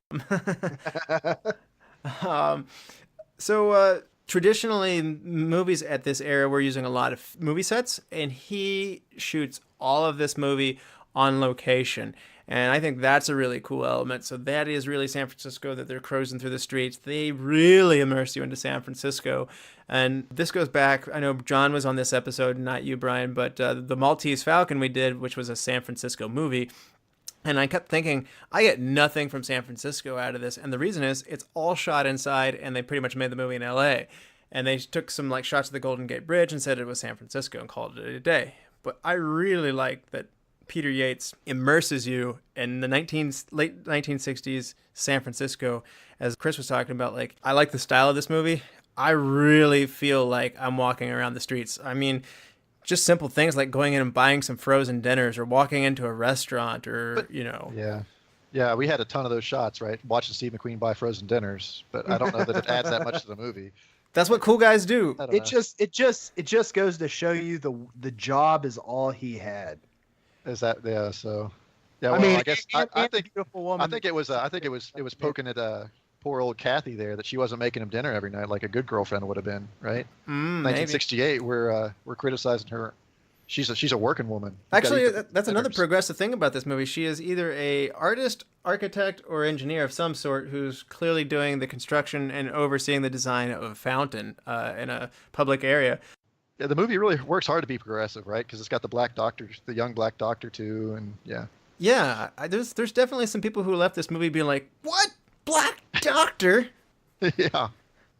So traditionally, movies at this era were using a lot of movie sets, and he shoots all of this movie on location. And I think that's a really cool element. So that is really San Francisco, that they're cruising through the streets. They really immerse you into San Francisco. And this goes back, I know John was on this episode, not you, Bryan, but the Maltese Falcon we did, which was a San Francisco movie. And I kept thinking, I get nothing from San Francisco out of this. And the reason is it's all shot inside, and they pretty much made the movie in LA. And they took some like shots of the Golden Gate Bridge and said it was San Francisco and called it a day. But I really like that Peter Yates immerses you in the late 1960s San Francisco. As Chris was talking about, like, I like the style of this movie. I really feel like I'm walking around the streets. I mean, just simple things like going in and buying some frozen dinners or walking into a restaurant or, you know. Yeah, we had a ton of those shots, right? Watching Steve McQueen buy frozen dinners, but I don't know that it adds that much to the movie. That's what cool guys do. It just goes to show you the job is all he had. Is that so? Yeah, well, I guess I think it was poking at poor old Kathy there, that she wasn't making him dinner every night like a good girlfriend would have been, right? 1968, we're criticizing her she's a working woman. Actually, that's another progressive thing about this movie. She is either a artist, architect, or engineer of some sort who's clearly doing the construction and overseeing the design of a fountain in a public area. Yeah, the movie really works hard to be progressive, right? Because it's got the young black doctor too, and yeah. Yeah, there's definitely some people who left this movie being like, "What, Black Doctor?" Yeah.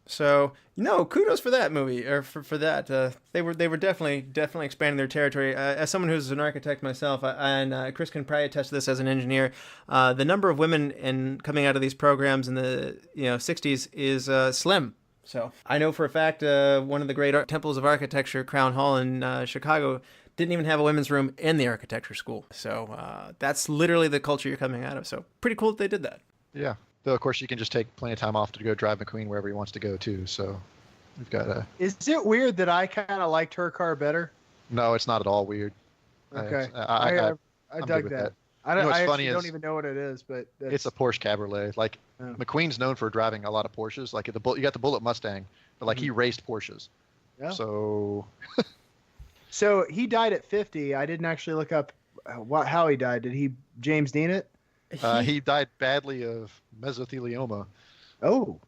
So kudos for that movie, or for that. They were definitely expanding their territory. As someone who's an architect myself, and Chris can probably attest to this as an engineer, the number of women coming out of these programs in the 60s is slim. So I know for a fact one of the great temples of architecture, Crown Hall in Chicago, didn't even have a women's room in the architecture school. So that's literally the culture you're coming out of. So pretty cool that they did that. Yeah. Though, of course, you can just take plenty of time off to go drive McQueen wherever he wants to go, too. So we've got a... Is it weird that I kind of liked her car better? No, it's not at all weird. Okay. I dug that. I don't even know what it is, but... It's a Porsche Cabriolet. Like, McQueen's known for driving a lot of Porsches. Like, you got the Bullitt Mustang, but, like, he raced Porsches. Yeah. So... So he died at 50. I didn't actually look up how he died. Did he James Dean it? He died badly of mesothelioma. Oh.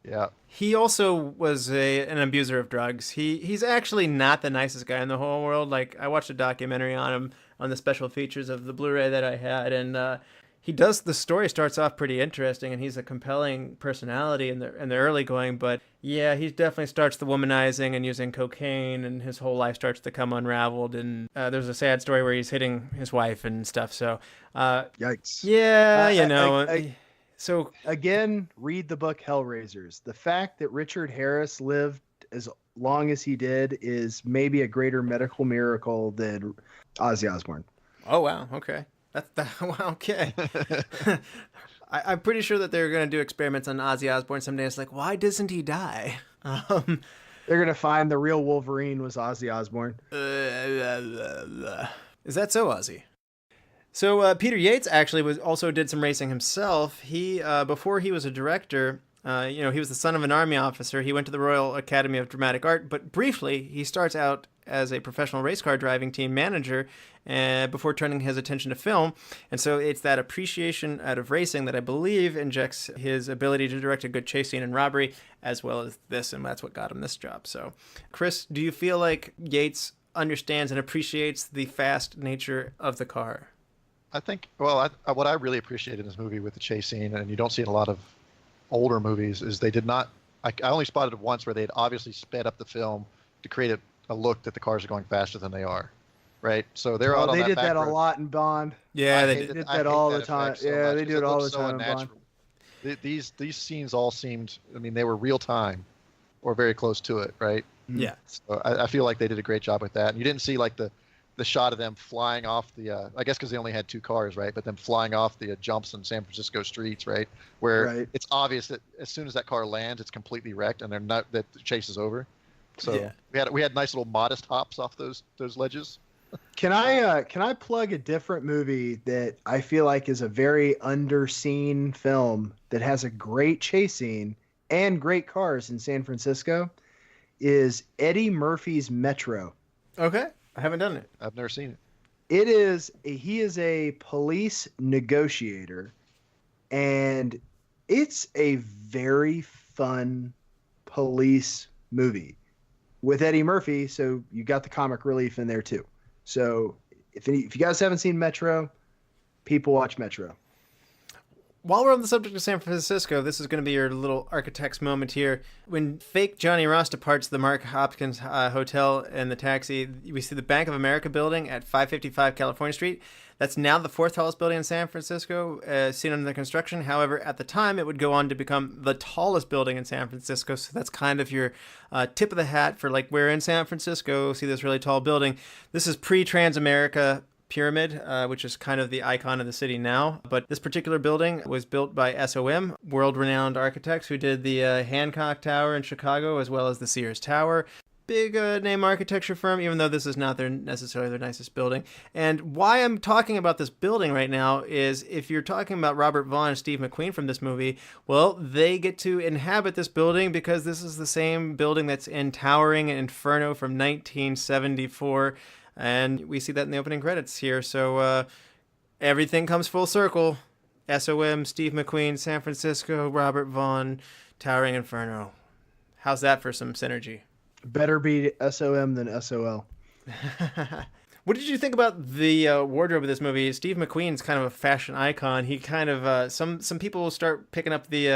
Yeah. He also was an abuser of drugs. He's actually not the nicest guy in the whole world. Like, I watched a documentary on him on the special features of the Blu-ray that I had, and the story starts off pretty interesting, and he's a compelling personality in the early going, but yeah, he definitely starts the womanizing and using cocaine, and his whole life starts to come unraveled, and there's a sad story where he's hitting his wife and stuff, so... Yikes. Yeah, so... Again, read the book Hellraisers. The fact that Richard Harris lived as long as he did is maybe a greater medical miracle than Ozzy Osbourne. Oh, wow, okay. Okay. I'm pretty sure that they're going to do experiments on Ozzy Osbourne someday. It's like, why doesn't he die? They're going to find the real Wolverine was Ozzy Osbourne. Is that so, Ozzy? So Peter Yates actually also did some racing himself. He before he was a director, he was the son of an army officer. He went to the Royal Academy of Dramatic Art, but briefly he starts out as a professional race car driving team manager before turning his attention to film. And so it's that appreciation out of racing that I believe injects his ability to direct a good chase scene and robbery, as well as this, and that's what got him this job. So, Chris, do you feel like Yates understands and appreciates the fast nature of the car? I think, what I really appreciated in this movie with the chase scene, and you don't see it in a lot of older movies, is they did not, I only spotted it once where they had obviously sped up the film to create a look that the cars are going faster than they are, right? So they're out on that They did that road. a lot in Bond. Yeah, they did that all the time. Yeah, they do it all the time in Bond. These scenes all seemed, they were real time or very close to it, right? Yeah. So I feel like they did a great job with that. And you didn't see like the shot of them flying off the, I guess because they only had two cars, right? But them flying off the jumps in San Francisco streets, right? Where it's obvious that as soon as that car lands, it's completely wrecked and that the chase is over. So we had nice little modest hops off those ledges. Can I plug a different movie that I feel like is a very underseen film that has a great chase scene and great cars in San Francisco? Is Eddie Murphy's Metro. Okay, I haven't done it. I've never seen it. He is a police negotiator, and it's a very fun police movie with Eddie Murphy. So you got the comic relief in there too. So if you guys haven't seen Metro, people watch Metro. While we're on the subject of San Francisco, this is going to be your little architect's moment here. When fake Johnny Ross departs the Mark Hopkins Hotel in the taxi, we see the Bank of America building at 555 California Street. That's now the fourth tallest building in San Francisco, seen under construction. However, at the time, it would go on to become the tallest building in San Francisco. So that's kind of your tip of the hat for like, we're in San Francisco, see this really tall building. This is pre-Transamerica Pyramid, which is kind of the icon of the city now. But this particular building was built by SOM, world-renowned architects who did the Hancock Tower in Chicago, as well as the Sears Tower. Big name architecture firm, even though this is not necessarily their nicest building. And why I'm talking about this building right now is if you're talking about Robert Vaughn and Steve McQueen from this movie, well, they get to inhabit this building because this is the same building that's in Towering Inferno from 1974. And we see that in the opening credits here. So everything comes full circle. SOM, Steve McQueen, San Francisco, Robert Vaughn, Towering Inferno. How's that for some synergy? Better be SOM than SOL. What did you think about the wardrobe of this movie? Steve McQueen's kind of a fashion icon. He kind of some people will start picking up the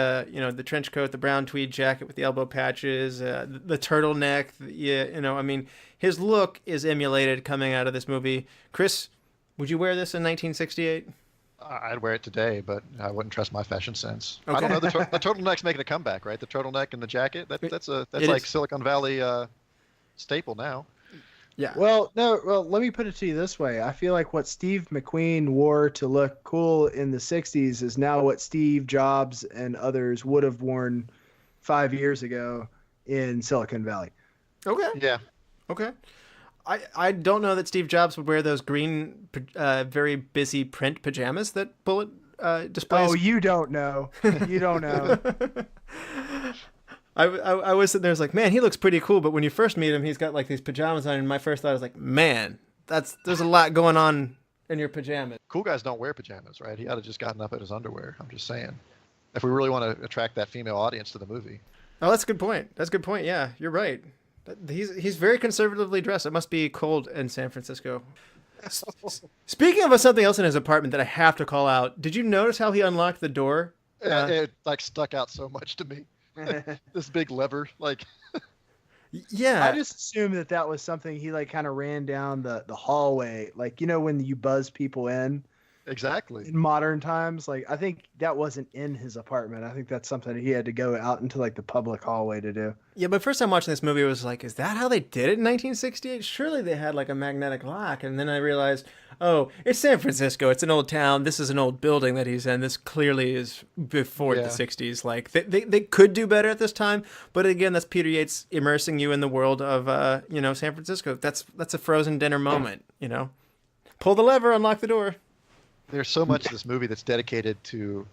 the trench coat, the brown tweed jacket with the elbow patches, the turtleneck. I mean, his look is emulated coming out of this movie. Chris, would you wear this in 1968? I'd wear it today, but I wouldn't trust my fashion sense. Okay. I don't know. The turtleneck's making a comeback, right? The turtleneck and the jacket. That's like Silicon Valley staple now. Yeah. Well, no. Well, let me put it to you this way. I feel like what Steve McQueen wore to look cool in the 60s is now what Steve Jobs and others would have worn 5 years ago in Silicon Valley. Okay. Yeah. Okay. I don't know that Steve Jobs would wear those green, very busy print pajamas that Bullitt displays. Oh, you don't know. You don't know. I was sitting there, I was like, man, he looks pretty cool. But when you first meet him, he's got like these pajamas on. And my first thought was like, man, there's a lot going on in your pajamas. Cool guys don't wear pajamas, right? He ought to just gotten up at his underwear. I'm just saying. If we really want to attract that female audience to the movie. Oh, that's a good point. That's a good point. Yeah, you're right. He's very conservatively dressed. It must be cold in San Francisco. Speaking of something else in his apartment that I have to call out, did you notice how he unlocked the door? It like stuck out so much to me. This big lever, like. Yeah. I just assumed that was something he like kind of ran down the hallway, like when you buzz people in. Exactly. In modern times, like I think that wasn't in his apartment. I think that's something he had to go out into like the public hallway to do. Yeah, but first time watching this movie, I was like, is that how they did it in 1968? Surely they had like a magnetic lock. And then I realized, oh, it's San Francisco. It's an old town. This is an old building that he's in. This clearly is before the 60s. Like they could do better at this time. But again, that's Peter Yates immersing you in the world of, San Francisco. That's a frozen dinner moment, Pull the lever, unlock the door. There's so much of this movie that's dedicated to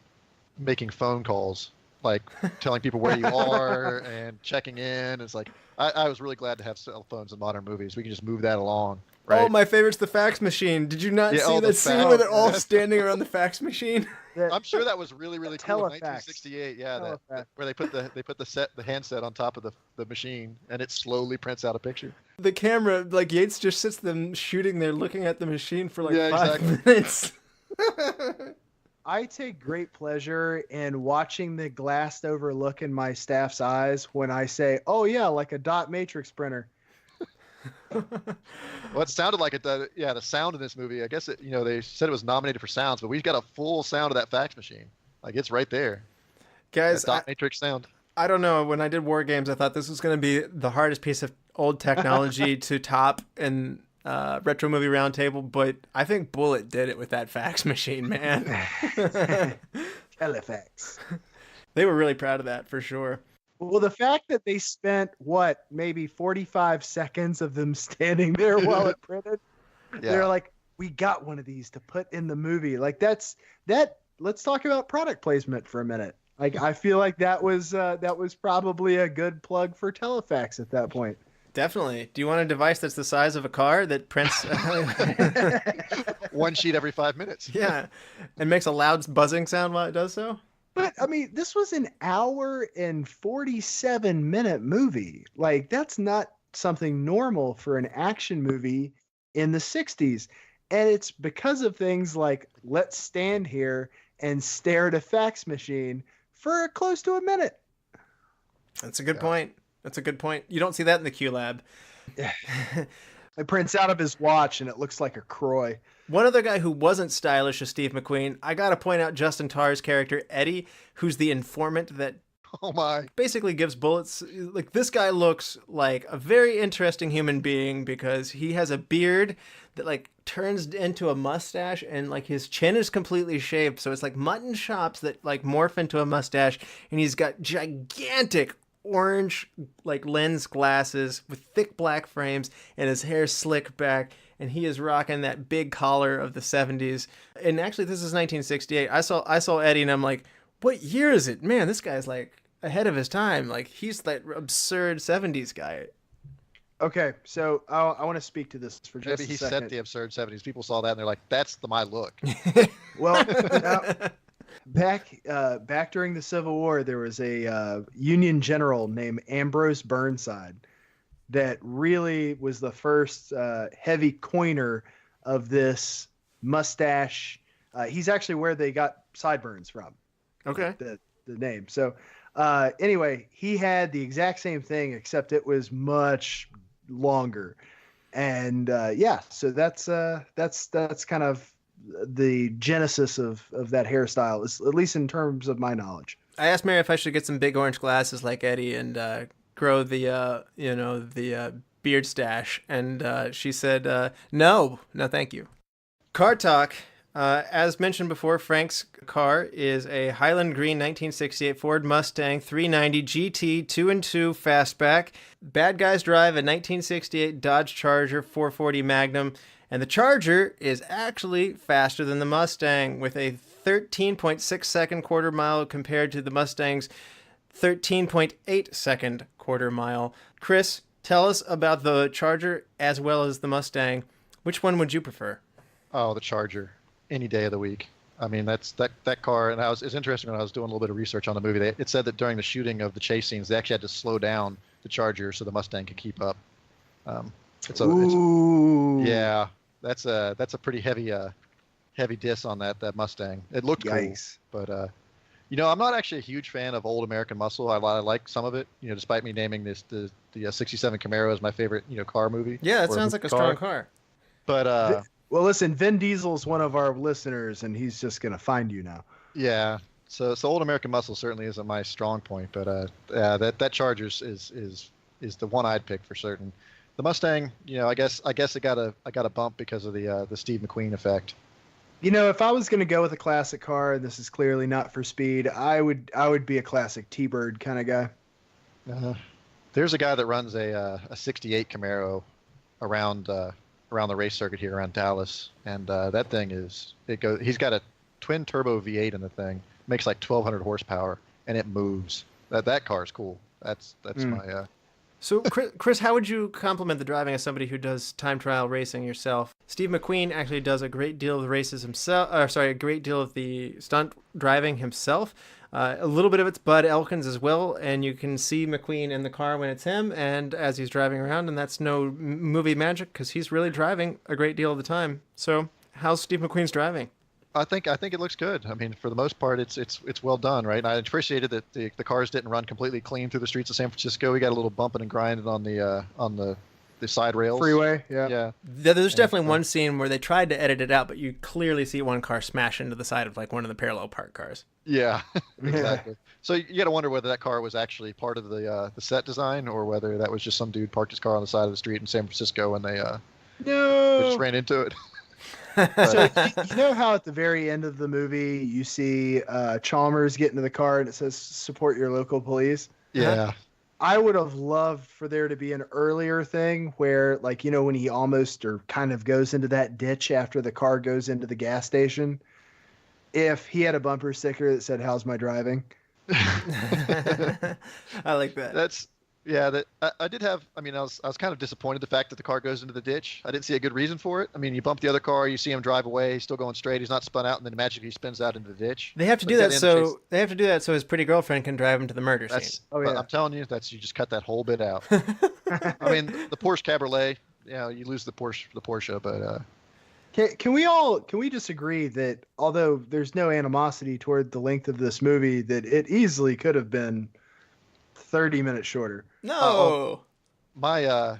making phone calls, like telling people where you are and checking in. It's like, I was really glad to have cell phones in modern movies. We can just move that along. Right? Oh, my favorite's the fax machine. Did you not see that scene where they're all standing around the fax machine? I'm sure that was really, really cool in Telefax. 1968. Yeah, where they put the handset on top of the machine and it slowly prints out a picture. The camera, like Yates just sits them shooting there, looking at the machine for like 5 exactly. minutes. I take great pleasure in watching the glassed over look in my staff's eyes when I say, "Oh yeah, like a dot matrix printer." Well, it sounded like it. Yeah, the sound in this movie. I guess they said it was nominated for sounds, but we've got a full sound of that fax machine. Like it's right there, guys. That dot matrix sound. I don't know. When I did War Games, I thought this was going to be the hardest piece of old technology to top in Retro Movie Roundtable, but I think Bullitt did it with that fax machine, man. Telefax. They were really proud of that for sure. Well, the fact that they spent maybe 45 seconds of them standing there while it printed, they're like, "We got one of these to put in the movie." Like that. Let's talk about product placement for a minute. Like I feel like that was probably a good plug for Telefax at that point. Definitely. Do you want a device that's the size of a car that prints one sheet every 5 minutes? Yeah, and makes a loud buzzing sound while it does so? But I mean, this was an hour and 47-minute movie. Like that's not something normal for an action movie in the 60s. And it's because of things like let's stand here and stare at a fax machine for close to a minute. That's a good point. That's a good point. You don't see that in the Q Lab. Yeah. It prints out of his watch and it looks like a Croy. One other guy who wasn't stylish as Steve McQueen, I got to point out Justin Tarr's character, Eddie, who's the informant that basically gives bullets. Like this guy looks like a very interesting human being because he has a beard that like turns into a mustache and like his chin is completely shaved. So it's like mutton chops that like morph into a mustache, and he's got gigantic orange like lens glasses with thick black frames, and his hair slicked back, and he is rocking that big collar of the 70s. And actually this is 1968. I saw Eddie and I'm like, what year is it? Man, this guy's like ahead of his time. Like he's that absurd 70s guy. Okay, so I want to speak to this for just Maybe he a second. set the absurd 70s. People saw that and they're like, "That's my look." Well, back during the Civil War, there was a Union general named Ambrose Burnside that really was the first heavy coiner of this mustache. He's actually where they got sideburns from. Okay. The name. So anyway, he had the exact same thing, except it was much longer. And so that's kind of the genesis of that hairstyle, at least in terms of my knowledge. I asked Mary if I should get some big orange glasses like Eddie and grow the beard stash, and she said, no, thank you. Car talk. As mentioned before, Frank's car is a Highland Green 1968 Ford Mustang 390 GT 2.2 Fastback. Bad guys drive a 1968 Dodge Charger 440 Magnum, and the Charger is actually faster than the Mustang with a 13.6 second quarter mile compared to the Mustang's 13.8 second quarter mile. Chris, tell us about the Charger as well as the Mustang. Which one would you prefer? Oh, the Charger. Any day of the week. I mean, that car, and it's interesting when I was doing a little bit of research on the movie. It said that during the shooting of the chase scenes, they actually had to slow down the Charger so the Mustang could keep up. That's a pretty heavy diss on that Mustang. It looked Yikes. Cool, but I'm not actually a huge fan of old American muscle. I like some of it, despite me naming the '67 Camaro as my favorite car movie. Yeah, it sounds like a strong car. But well, listen, Vin Diesel's one of our listeners, and he's just gonna find you now. Yeah. So old American muscle certainly isn't my strong point, but that Chargers is the one I'd pick for certain. The Mustang, I guess it got a bump because of the Steve McQueen effect. If I was gonna go with a classic car, and this is clearly not for speed, I would be a classic T-Bird kind of guy. There's a guy that runs a '68 Camaro around the race circuit here around Dallas, and that thing he's got a twin turbo V8 in the thing, makes like 1,200 horsepower, and it moves. That car is cool. That's my So Chris, how would you compliment the driving of somebody who does time trial racing yourself? Steve McQueen actually does a great deal of the races himself, a great deal of the stunt driving himself. A little bit of it's Bud Elkins as well, and you can see McQueen in the car when it's him, and as he's driving around, and that's no movie magic because he's really driving a great deal of the time. So, how's Steve McQueen's driving? I think it looks good. I mean, for the most part, it's well done, right? And I appreciated that the cars didn't run completely clean through the streets of San Francisco. We got a little bumping and grinding on the side rails. Freeway, yeah. Yeah. There's definitely one scene where they tried to edit it out, but you clearly see one car smash into the side of like one of the parallel park cars. Yeah, exactly. So you got to wonder whether that car was actually part of the set design, or whether that was just some dude parked his car on the side of the street in San Francisco and they just ran into it. So you know how at the very end of the movie you see Chalmers get into the car and it says "Support your local police"? Yeah. I would have loved for there to be an earlier thing where, like, when he almost or kind of goes into that ditch after the car goes into the gas station, if he had a bumper sticker that said, "How's my driving?" I like that. I did have. I mean, I was kind of disappointed the fact that the car goes into the ditch. I didn't see a good reason for it. I mean, you bump the other car, you see him drive away, he's still going straight, he's not spun out, and then magically spins out into the ditch. They have to do that so his pretty girlfriend can drive him to the murder scene. I'm telling you, you just cut that whole bit out. I mean, the Porsche Cabriolet, you lose the Porsche, but. Can we just agree that although there's no animosity toward the length of this movie, that it easily could have been 30 minutes shorter? No. That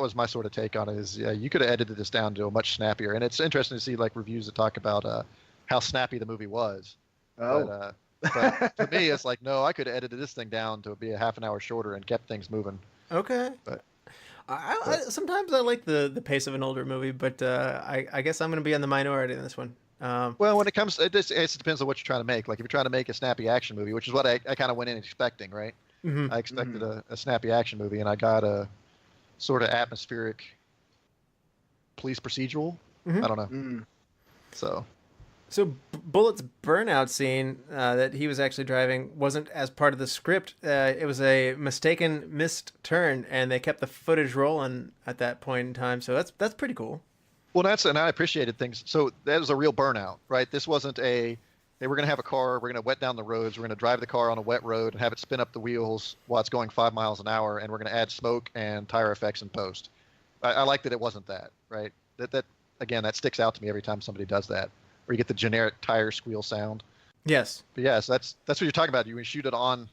was my sort of take on it. Is you could have edited this down to a much snappier, and it's interesting to see like reviews that talk about how snappy the movie was. Oh. But to me, it's like, no, I could have edited this thing down to be a half an hour shorter and kept things moving. Okay. But sometimes I like the pace of an older movie, but I guess I'm going to be in the minority in this one. Well, when it comes, it depends on what you're trying to make. Like if you're trying to make a snappy action movie, which is what I kind of went in expecting, right? Mm-hmm. I expected a snappy action movie, and I got a sort of atmospheric police procedural. Mm-hmm. I don't know. So So Bullitt's burnout scene that he was actually driving wasn't as part of the script. It was a mistaken missed turn, and they kept the footage rolling at that point in time. So that's pretty cool. Well, and I appreciated things. So that was a real burnout, right? This wasn't hey, we're going to have a car, we're going to wet down the roads, we're going to drive the car on a wet road and have it spin up the wheels while it's going 5 miles an hour, and we're going to add smoke and tire effects in post. I like that it wasn't that, right? That again, that sticks out to me every time somebody does that. Or you get the generic tire squeal sound. Yes. But yes, that's what you're talking about. You shoot it on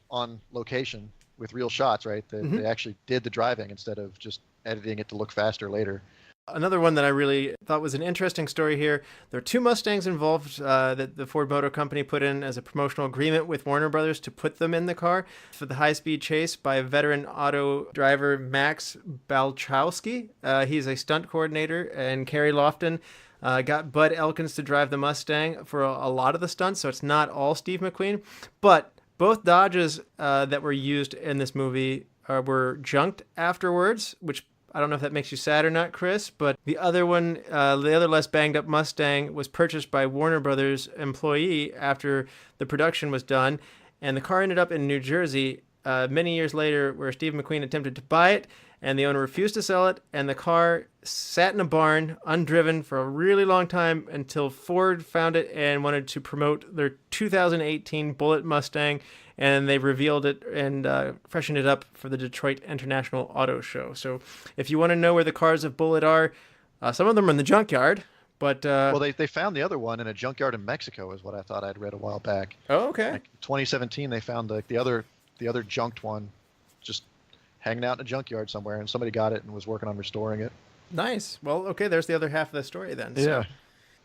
location with real shots, right? They actually did the driving instead of just editing it to look faster later. Another one that I really thought was an interesting story here. There are 2 Mustangs involved that the Ford Motor Company put in as a promotional agreement with Warner Brothers to put them in the car for the high-speed chase by veteran auto driver Max Balchowski. He's a stunt coordinator, and Kerry Lofton got Bud Elkins to drive the Mustang for a lot of the stunts, so it's not all Steve McQueen. But both Dodges that were used in this movie were junked afterwards, which I don't know if that makes you sad or not, Chris, but the other one, the other less banged up Mustang, was purchased by Warner Brothers employee after the production was done, and the car ended up in New Jersey many years later, where Steve McQueen attempted to buy it, and the owner refused to sell it, and the car sat in a barn, undriven, for a really long time until Ford found it and wanted to promote their 2018 Bullitt Mustang, and they revealed it and freshened it up for the Detroit International Auto Show. So if you want to know where the cars of Bullitt are, some of them are in the junkyard, but... well, they found the other one in a junkyard in Mexico, is what I thought I'd read a while back. Oh, okay. Like 2017, they found the other junked one just hanging out in a junkyard somewhere, and somebody got it and was working on restoring it. Nice. Well, okay, there's the other half of the story then. Yeah.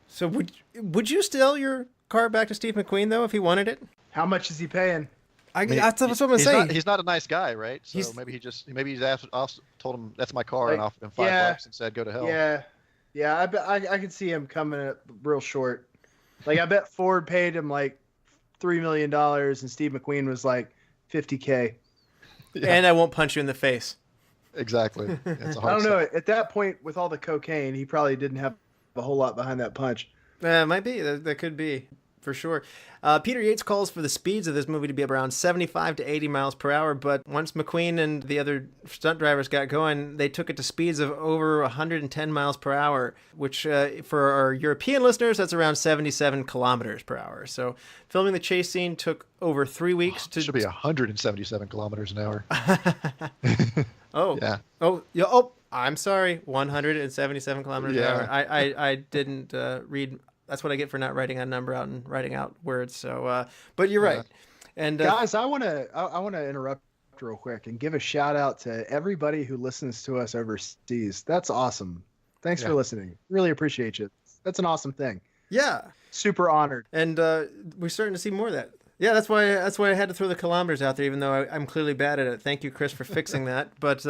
So would you sell your car back to Steve McQueen, though, if he wanted it? How much is he paying? That's what I'm saying. He's not a nice guy, right? So maybe he's told him that's my car, and offered him $5 and said go to hell. Yeah. I bet I could see him coming up real short. Like I bet Ford paid him like $3 million, and Steve McQueen was like $50K. Yeah. And I won't punch you in the face. Exactly. It's a hard I don't know. At that point, with all the cocaine, he probably didn't have a whole lot behind that punch. Might be. That could be, for sure. Peter Yates calls for the speeds of this movie to be around 75 to 80 miles per hour, but once McQueen and the other stunt drivers got going, they took it to speeds of over 110 miles per hour, which for our European listeners, that's around 77 kilometers per hour. So filming the chase scene took over 3 weeks. It should be 177 kilometers an hour. Oh. Yeah. Oh, I'm sorry. 177 kilometers an hour. I didn't read. That's what I get for not writing a number out and writing out words. So, but you're right. And guys, I want to interrupt real quick and give a shout out to everybody who listens to us overseas. That's awesome. Thanks for listening. Really appreciate you. That's an awesome thing. Yeah. Super honored. And we're starting to see more of that. Yeah, that's why I had to throw the kilometers out there, even though I'm clearly bad at it. Thank you, Chris, for fixing that. But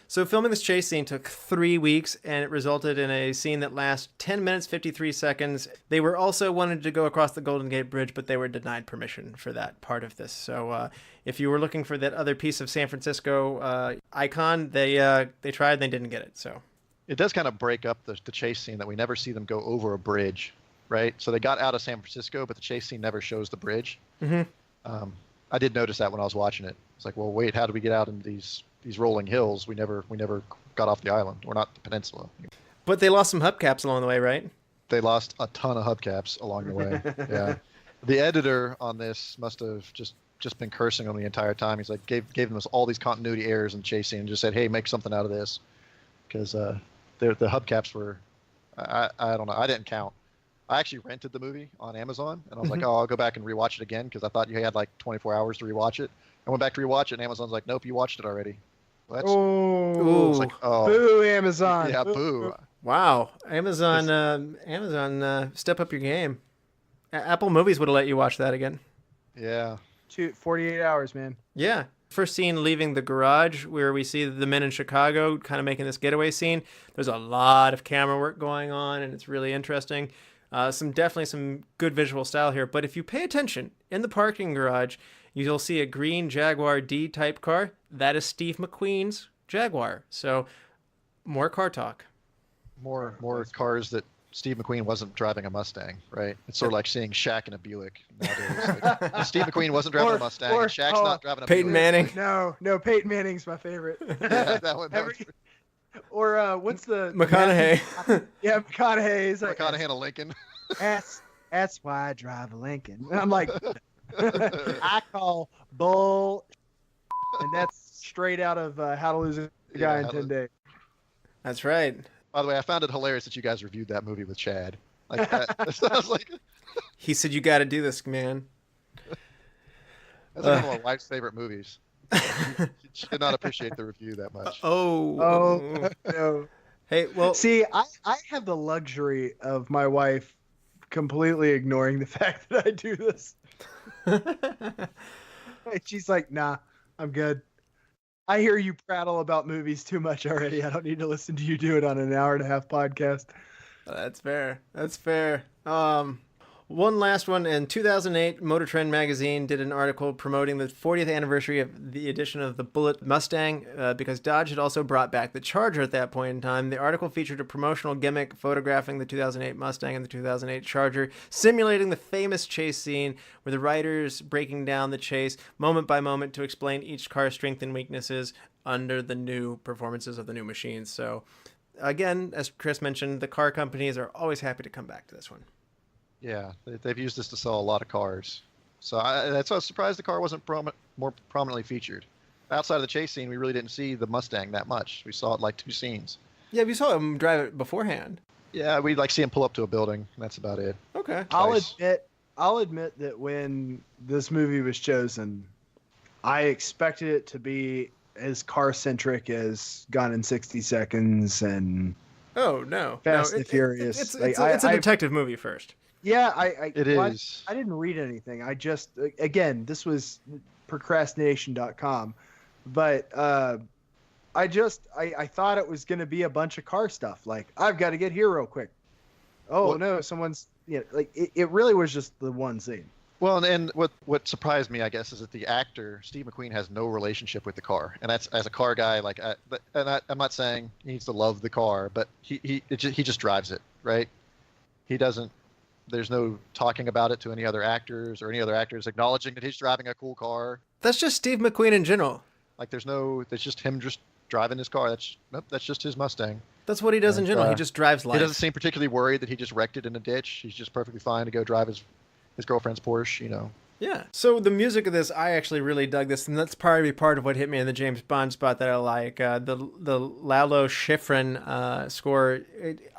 so filming this chase scene took 3 weeks, and it resulted in a scene that lasts 10 minutes, 53 seconds. They were also wanted to go across the Golden Gate Bridge, but they were denied permission for that part of this. So if you were looking for that other piece of San Francisco icon, they tried and they didn't get it. So it does kind of break up the chase scene that we never see them go over a bridge. Right, so they got out of San Francisco, but the chase scene never shows the bridge. Mm-hmm. I did notice that when I was watching it. It's like, well, wait, how do we get out into these rolling hills? We never got off the island, or not the peninsula. But they lost some hubcaps along the way, right? They lost a ton of hubcaps along the way. Yeah, the editor on this must have just been cursing them the entire time. He's like gave them all these continuity errors in chase scene and just said, hey, make something out of this, because the hubcaps were, I don't know, I didn't count. I actually rented the movie on Amazon, and I was like, I'll go back and rewatch it again, because I thought you had like 24 hours to rewatch it. I went back to rewatch it, and Amazon's like, nope, you watched it already. Well, it's like, boo, Amazon. Yeah, boo. Wow. Amazon, step up your game. Apple Movies would have let you watch that again. Yeah. 48 hours, man. Yeah. First scene leaving the garage, where we see the men in Chicago kind of making this getaway scene. There's a lot of camera work going on, and it's really interesting. Definitely some good visual style here. But if you pay attention, in the parking garage, you'll see a green Jaguar D-type car. That is Steve McQueen's Jaguar. So more car talk. More cars that Steve McQueen wasn't driving a Mustang, right? It's sort of like seeing Shaq in a Buick nowadays. Like, if Steve McQueen wasn't driving a Mustang, and Shaq's not driving a Peyton Buick. Manning. No, Peyton Manning's my favorite. Yeah, that one. Or what's the McConaughey. Yeah, McConaughey. He's like, McConaughey and a Lincoln. That's why I drive a Lincoln. And I'm like, I call bull, and that's straight out of How to Lose a Guy in 10 Days. That's right. By the way, I found it hilarious that you guys reviewed that movie with Chad. Like that. I was like, He said, "You got to do this, man." that's like one of my wife's favorite movies. She did not appreciate the review that much. Oh no. Hey, well, See, I have the luxury of my wife completely ignoring the fact that I do this. She's like, nah, I'm good. I hear you prattle about movies too much already. I don't need to listen to you do it on an hour-and-a-half podcast. That's fair. That's fair. One last one. In 2008, Motor Trend magazine did an article promoting the 40th anniversary of the edition of the Bullitt Mustang because Dodge had also brought back the Charger at that point in time. The article featured a promotional gimmick photographing the 2008 Mustang and the 2008 Charger, simulating the famous chase scene where the writers breaking down the chase moment by moment to explain each car's strengths and weaknesses under the new performances of the new machines. So, again, as Chris mentioned, the car companies are always happy to come back to this one. Yeah, they've used this to sell a lot of cars. So that's why I was surprised the car wasn't more prominently featured. Outside of the chase scene, we really didn't see the Mustang that much. We saw it like 2 scenes. Yeah, we saw him drive it beforehand. Yeah, we'd like see him pull up to a building. And that's about it. Okay. I'll admit that when this movie was chosen, I expected it to be as car-centric as Gone in 60 Seconds and Oh, no. Fast and Furious. It's a detective movie first. Yeah, It is. I didn't read anything. I just, again, this was procrastination.com, but I thought it was going to be a bunch of car stuff. Like, I've got to get here real quick. Oh, no, someone's, like, it really was just the one scene. Well, and what surprised me, I guess, is that the actor, Steve McQueen, has no relationship with the car. And that's, as a car guy, like, I'm not saying he needs to love the car, but he just drives it, right? He doesn't. There's no talking about it to any other actors or any other actors acknowledging that he's driving a cool car. That's just Steve McQueen in general. Like there's just him just driving his car. That's just his Mustang. That's what he does in general. He just drives life. He doesn't seem particularly worried that he just wrecked it in a ditch. He's just perfectly fine to go drive his girlfriend's Porsche, Yeah. So the music of this, I actually really dug this, and that's probably part of what hit me in the James Bond spot that I like. The Lalo Schifrin score,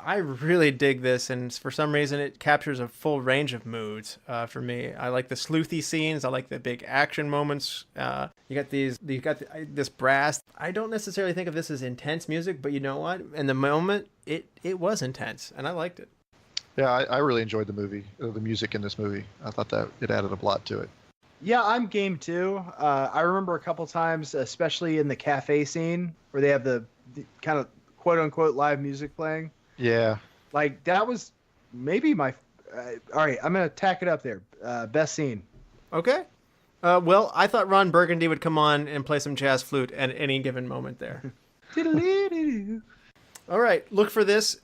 I really dig this, and for some reason it captures a full range of moods for me. I like the sleuthy scenes. I like the big action moments. You got this brass. I don't necessarily think of this as intense music, but you know what? In the moment, it was intense, and I liked it. Yeah, I really enjoyed the music in this movie. I thought that it added a lot to it. Yeah, I'm game too. I remember a couple times, especially in the cafe scene where they have the kind of quote unquote live music playing. Yeah. Like that was maybe my, all right, I'm going to tack it up there. Best scene. Okay. Well, I thought Ron Burgundy would come on and play some jazz flute at any given moment there. All right, look for this.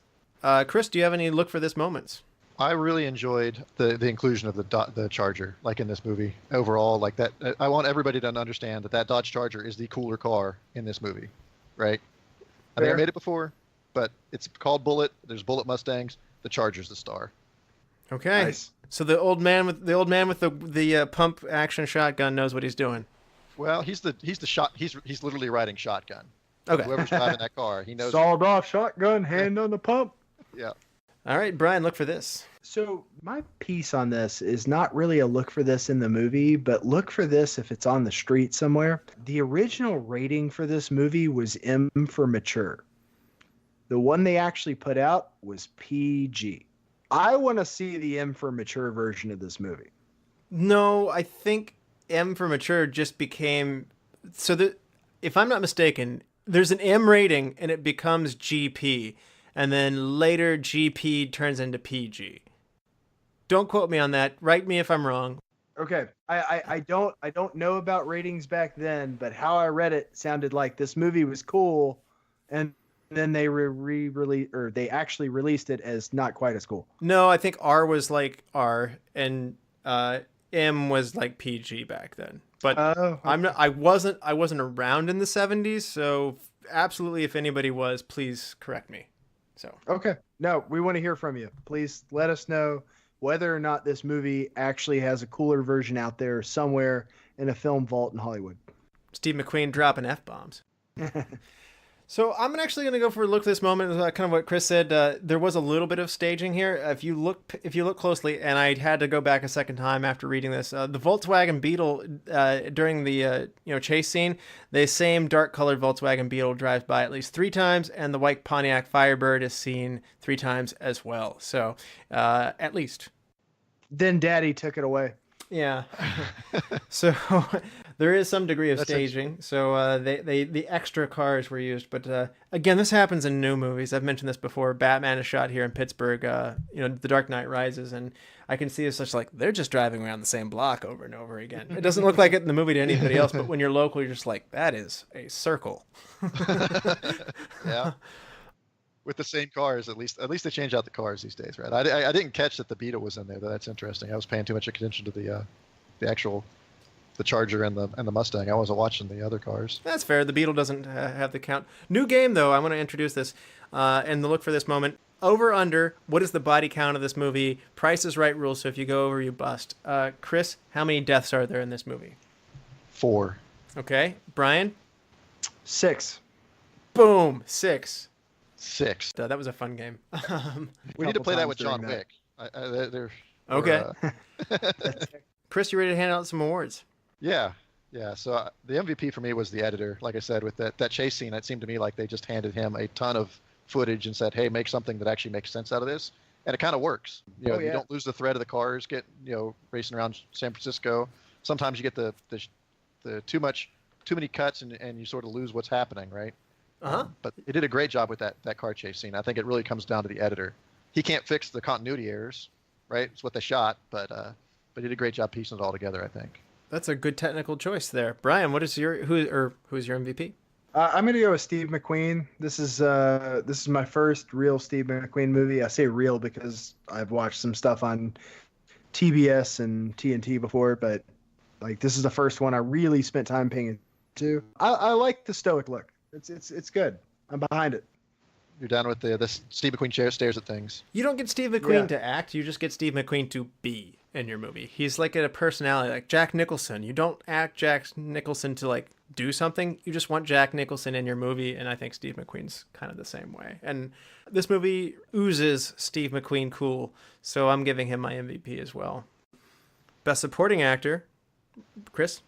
Chris, do you have any look for this moments? I really enjoyed the inclusion of the Charger, like in this movie overall. Like that, I want everybody to understand that Dodge Charger is the cooler car in this movie, right? I mean, I made it before, but it's called Bullitt. There's Bullitt Mustangs. The Charger's the star. Okay. Nice. So the old man with the pump action shotgun knows what he's doing. Well, he's literally riding shotgun. Okay. Whoever's driving that car, he knows. Sawed off shotgun, hand on the pump. Yeah. All right, Bryan, look for this. So my piece on this is not really a look for this in the movie, but look for this if it's on the street somewhere. The original rating for this movie was M for mature. The one they actually put out was PG. I want to see the M for mature version of this movie. No, I think M for mature just became... So that, if I'm not mistaken, there's an M rating and it becomes GP. And then later GP turns into PG. Don't quote me on that. Write me if I'm wrong. Okay. I don't know about ratings back then, but how I read it sounded like this movie was cool and then they re-release, or they actually released it as not quite as cool. No, I think R was like R, and M was like PG back then. But Okay. I wasn't around in the 70s, so absolutely, if anybody was, please correct me. So Okay. No, we want to hear from you. Please let us know whether or not this movie actually has a cooler version out there somewhere in a film vault in Hollywood. Steve McQueen dropping F-bombs. So I'm actually going to go for a look at this moment. Kind of what Chris said. There was a little bit of staging here. If you look closely, and I had to go back a second time after reading this, the Volkswagen Beetle during the chase scene, the same dark colored Volkswagen Beetle drives by at least 3 times, and the white Pontiac Firebird is seen 3 times as well. So at least. Then Daddy took it away. Yeah. So there is some degree of staging. So the extra cars were used. But again, this happens in new movies. I've mentioned this before. Batman is shot here in Pittsburgh. The Dark Knight Rises, and I can see it's such like they're just driving around the same block over and over again. It doesn't look like it in the movie to anybody else, but when you're local, you're just like, that is a circle. Yeah. With the same cars, at least they change out the cars these days, right? I didn't catch that the Beetle was in there, though. That's interesting. I was paying too much attention to the Charger and the Mustang. I wasn't watching the other cars. That's fair. The Beetle doesn't have the count. New game, though. I want to introduce this and the look for this moment. Over, under, what is the body count of this movie? Price is Right rules, so if you go over, you bust. Chris, how many deaths are there in this movie? 4. Okay. Bryan? 6. Boom. 6. 6. That was a fun game. We need to play that with during John that. Wick. Okay. Chris, you ready to hand out some awards? Yeah. So the MVP for me was the editor. Like I said, with that chase scene, it seemed to me like they just handed him a ton of footage and said, "Hey, make something that actually makes sense out of this," and it kind of works. You don't lose the thread of the cars racing around San Francisco. Sometimes you get the too many cuts and you sort of lose what's happening, right? But it did a great job with that car chase scene. I think it really comes down to the editor. He can't fix the continuity errors, right? It's what they shot, but he did a great job piecing it all together, I think. That's a good technical choice there. Bryan, who's your MVP? I'm going to go with Steve McQueen. This is my first real Steve McQueen movie. I say real because I've watched some stuff on TBS and TNT before, but like this is the first one I really spent time paying attention to. I like the stoic look. It's good. I'm behind it. You're down with the Steve McQueen stares at things. You don't get Steve McQueen to act. You just get Steve McQueen to be in your movie. He's like a personality, like Jack Nicholson. You don't act Jack Nicholson to like do something. You just want Jack Nicholson in your movie, and I think Steve McQueen's kind of the same way. And this movie oozes Steve McQueen cool, so I'm giving him my MVP as well. Best Supporting Actor, Chris?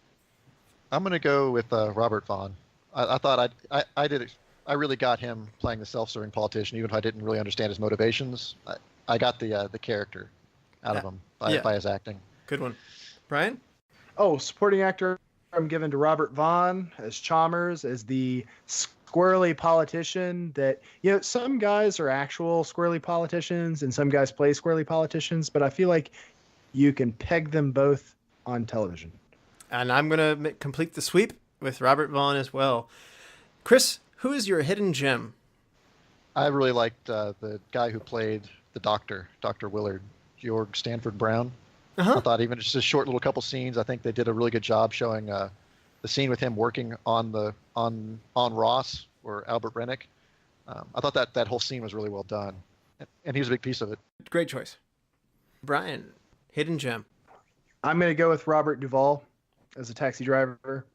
I'm going to go with Robert Vaughn. I thought I really got him playing the self-serving politician, even if I didn't really understand his motivations. I got the character out of him by his acting. Good one. Bryan? Oh, supporting actor, I'm giving to Robert Vaughn as Chalmers, as the squirrely politician that, some guys are actual squirrely politicians and some guys play squirrely politicians, but I feel like you can peg them both on television. And I'm going to complete the sweep with Robert Vaughn as well. Chris, who is your hidden gem? I really liked the guy who played the doctor, Dr. Willard, Georg Stanford Brown. I thought even just a short little couple scenes, I think they did a really good job showing the scene with him working on Ross or Albert Rennick. I thought that whole scene was really well done, and he was a big piece of it. Great choice. Bryan, hidden gem. I'm going to go with Robert Duvall as a taxi driver.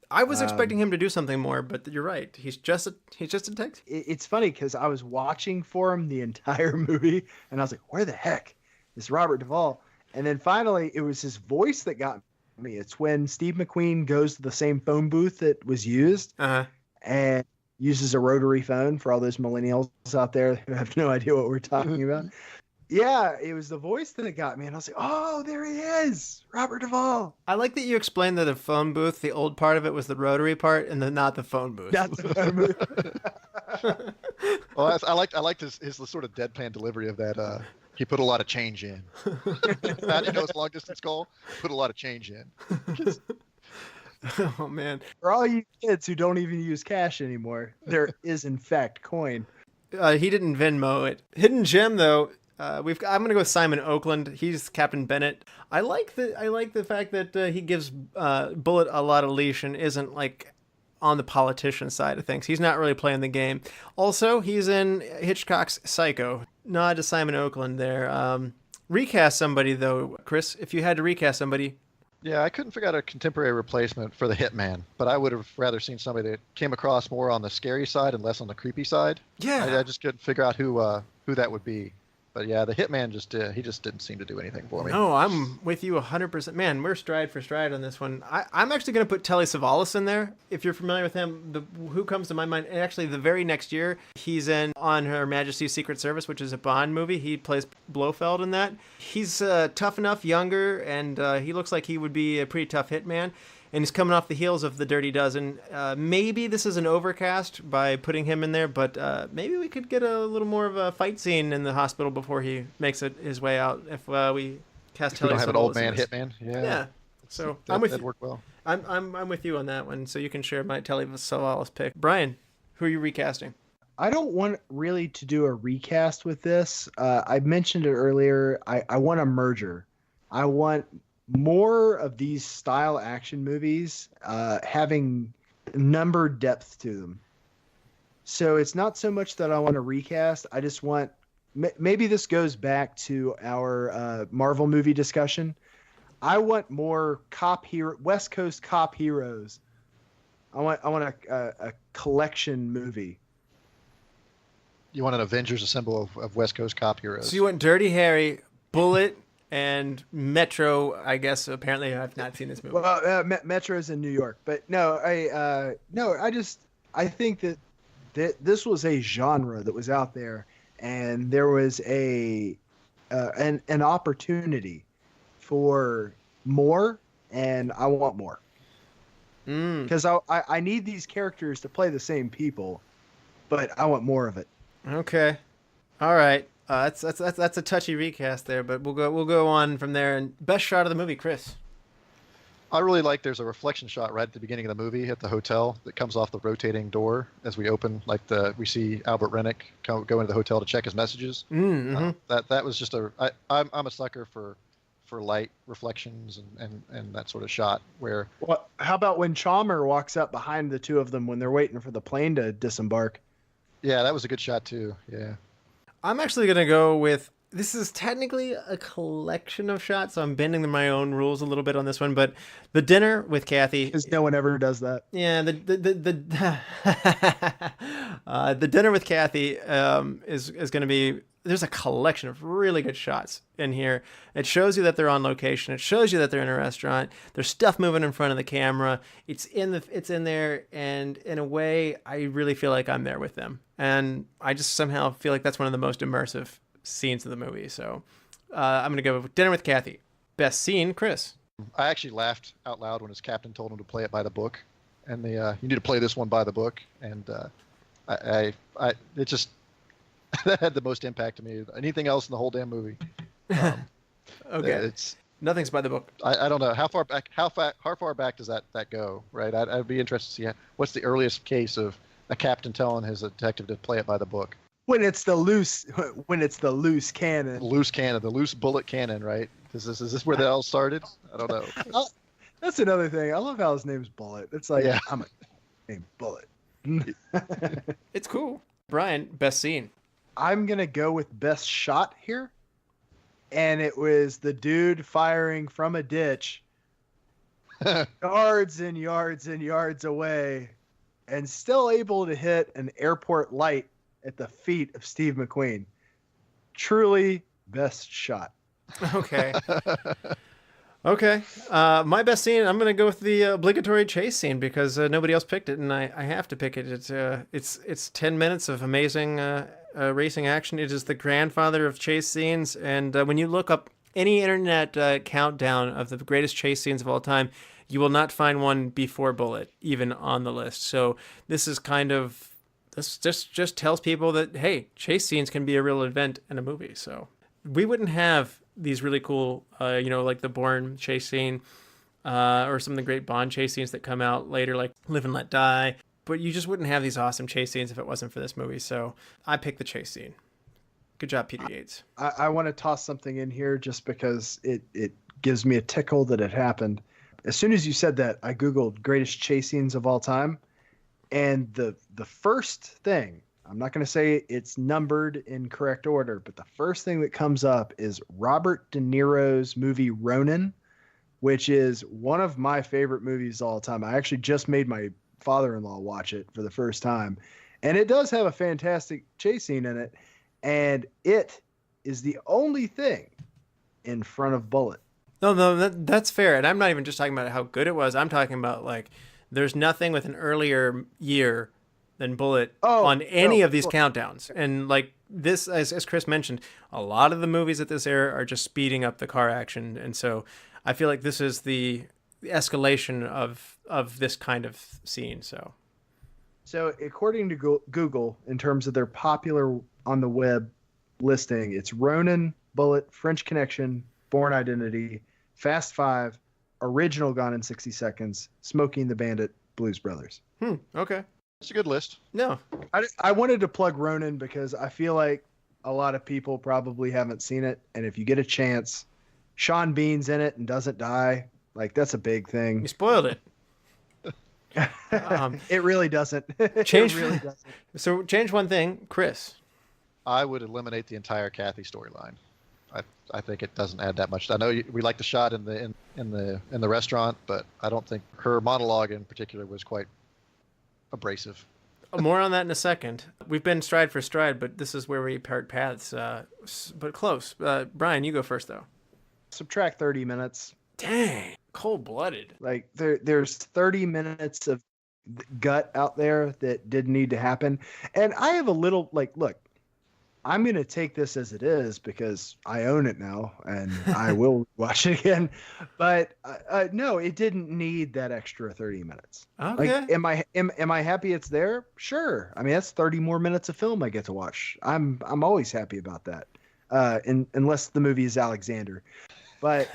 I was expecting him to do something more, but you're right. He's just a taxi. It's funny because I was watching for him the entire movie, and I was like, where the heck is Robert Duvall? And then finally, it was his voice that got me. It's when Steve McQueen goes to the same phone booth that was used and uses a rotary phone for all those millennials out there who have no idea what we're talking about. Yeah, it was the voice that got me, and I was like, oh, there he is, Robert Duvall. I like that you explained that the phone booth, the old part of it was the rotary part, and then not the phone booth. Not the phone booth. Well, I liked his sort of deadpan delivery of that. He put a lot of change in. How do you know it's a long distance call? Put a lot of change in. Oh man. For all you kids who don't even use cash anymore, there is in fact coin. He didn't Venmo it. Hidden gem though. I'm gonna go with Simon Oakland. He's Captain Bennett. I like the fact that he gives Bullitt a lot of leash and isn't like on the politician side of things. He's not really playing the game. Also, he's in Hitchcock's Psycho. Nod to Simon Oakland there. Recast somebody though, Chris. If you had to recast somebody. Yeah, I couldn't figure out a contemporary replacement for the Hitman, but I would have rather seen somebody that came across more on the scary side and less on the creepy side. Yeah. I just couldn't figure out who that would be. But yeah, the Hitman just didn't seem to do anything for me. No, I'm with you 100%. Man, we're stride for stride on this one. I'm actually going to put Telly Savalas in there. If you're familiar with him, who comes to my mind? Actually, the very next year, he's in On Her Majesty's Secret Service, which is a Bond movie. He plays Blofeld in that. He's tough enough, younger, and he looks like he would be a pretty tough hitman. And he's coming off the heels of The Dirty Dozen. Maybe this is an overcast by putting him in there, but maybe we could get a little more of a fight scene in the hospital before he makes his way out. If we cast Telly Savalas. We don't have an old man hitman. Yeah. So that'd work well. I'm with you on that one. So you can share my Telly Savalas pick. Brian, who are you recasting? I don't want really to do a recast with this. I mentioned it earlier. I want a merger. I want more of these style action movies having number depth to them. So it's not so much that I want to recast. I just want, maybe this goes back to our Marvel movie discussion. I want more West Coast cop heroes. I want a collection movie. You want an Avengers Assemble of West Coast cop heroes. So you want Dirty Harry, Bullitt, and Metro. I guess apparently I've not seen this movie. Well, Metro's in New York, but no, I think that this was a genre that was out there, and there was an opportunity for more, and I want more. Because I need these characters to play the same people, but I want more of it. Okay, all right. That's a touchy recast there, but we'll go on from there. And best shot of the movie, Chris. I really like. There's a reflection shot right at the beginning of the movie at the hotel that comes off the rotating door as we open. We see Albert Rennick go into the hotel to check his messages. Mm-hmm. That was just I'm a sucker for light reflections and that sort of shot where. Well, how about when Chalmer walks up behind the two of them when they're waiting for the plane to disembark? Yeah, that was a good shot too. Yeah. I'm actually going to go with, this is technically a collection of shots, so I'm bending my own rules a little bit on this one, but the dinner with Kathy. Because no one ever does that. Yeah, the dinner with Kathy is going to be, there's a collection of really good shots in here. It shows you that they're on location. It shows you that they're in a restaurant. There's stuff moving in front of the camera. It's in there, and in a way, I really feel like I'm there with them. And I just somehow feel like that's one of the most immersive scenes of the movie. So I'm going to go with Dinner with Kathy. Best scene, Chris. I actually laughed out loud when his captain told him to play it by the book. And you need to play this one by the book. And it just, that had the most impact to me. Anything else in the whole damn movie. Okay. Nothing's by the book. I don't know how far back does that go, right? I'd be interested to see what's the earliest case of a captain telling his detective to play it by the book. When it's the loose cannon. The loose bullet cannon, right? Is this where that all started? I don't know. That's another thing. I love how his name's Bullitt. It's like, yeah. I'm a name Bullitt. It's cool. Brian, best scene. I'm going to go with best shot here. And it was the dude firing from a ditch yards and yards and yards away and still able to hit an airport light at the feet of Steve McQueen. Truly best shot. Okay. Okay. My best scene, I'm going to go with the obligatory chase scene because nobody else picked it, and I have to pick it. It's 10 minutes of amazing racing action. It is the grandfather of chase scenes, and when you look up any internet countdown of the greatest chase scenes of all time, you will not find one before Bullitt even on the list. So this is kind of, this just tells people that, hey, chase scenes can be a real event in a movie. So we wouldn't have these really cool, like the Bourne chase scene or some of the great Bond chase scenes that come out later, like Live and Let Die. But you just wouldn't have these awesome chase scenes if it wasn't for this movie. So I picked the chase scene. Good job, Peter Yates. I want to toss something in here just because it gives me a tickle that it happened. As soon as you said that, I Googled greatest chase scenes of all time. And the first thing, I'm not going to say it's numbered in correct order, but the first thing that comes up is Robert De Niro's movie Ronin, which is one of my favorite movies of all time. I actually just made my father-in-law watch it for the first time. And it does have a fantastic chase scene in it. And it is the only thing in front of Bullitt. No, that's fair. And I'm not even just talking about how good it was. I'm talking about, like, there's nothing with an earlier year than Bullitt on any of these countdowns. And, like, this, as Chris mentioned, a lot of the movies at this era are just speeding up the car action. And so I feel like this is the escalation of this kind of scene. So according to Google, in terms of their popular on the web listing, it's Ronin, Bullitt, French Connection, Bourne Identity, Fast Five, Original Gone in 60 Seconds, Smokey and the Bandit, Blues Brothers. Okay. It's a good list. No. I wanted to plug Ronin because I feel like a lot of people probably haven't seen it. And if you get a chance, Sean Bean's in it and doesn't die. Like, that's a big thing. You spoiled it. It really doesn't. Change. It really doesn't. So change one thing, Chris. I would eliminate the entire Kathy storyline. I think it doesn't add that much. I know we like the shot in the restaurant, but I don't think her monologue in particular was quite abrasive. More on that in a second. We've been stride for stride, but this is where we part paths. But close. Bryan, you go first, though. Subtract 30 minutes. Dang, cold-blooded. Like there's 30 minutes of gut out there that didn't need to happen. And I have a little, like, look, I'm going to take this as it is because I own it now and I will watch it again. But no, it didn't need that extra 30 minutes. Okay. Like, am I happy it's there? Sure. I mean, that's 30 more minutes of film I get to watch. I'm always happy about that. Unless the movie is Alexander. But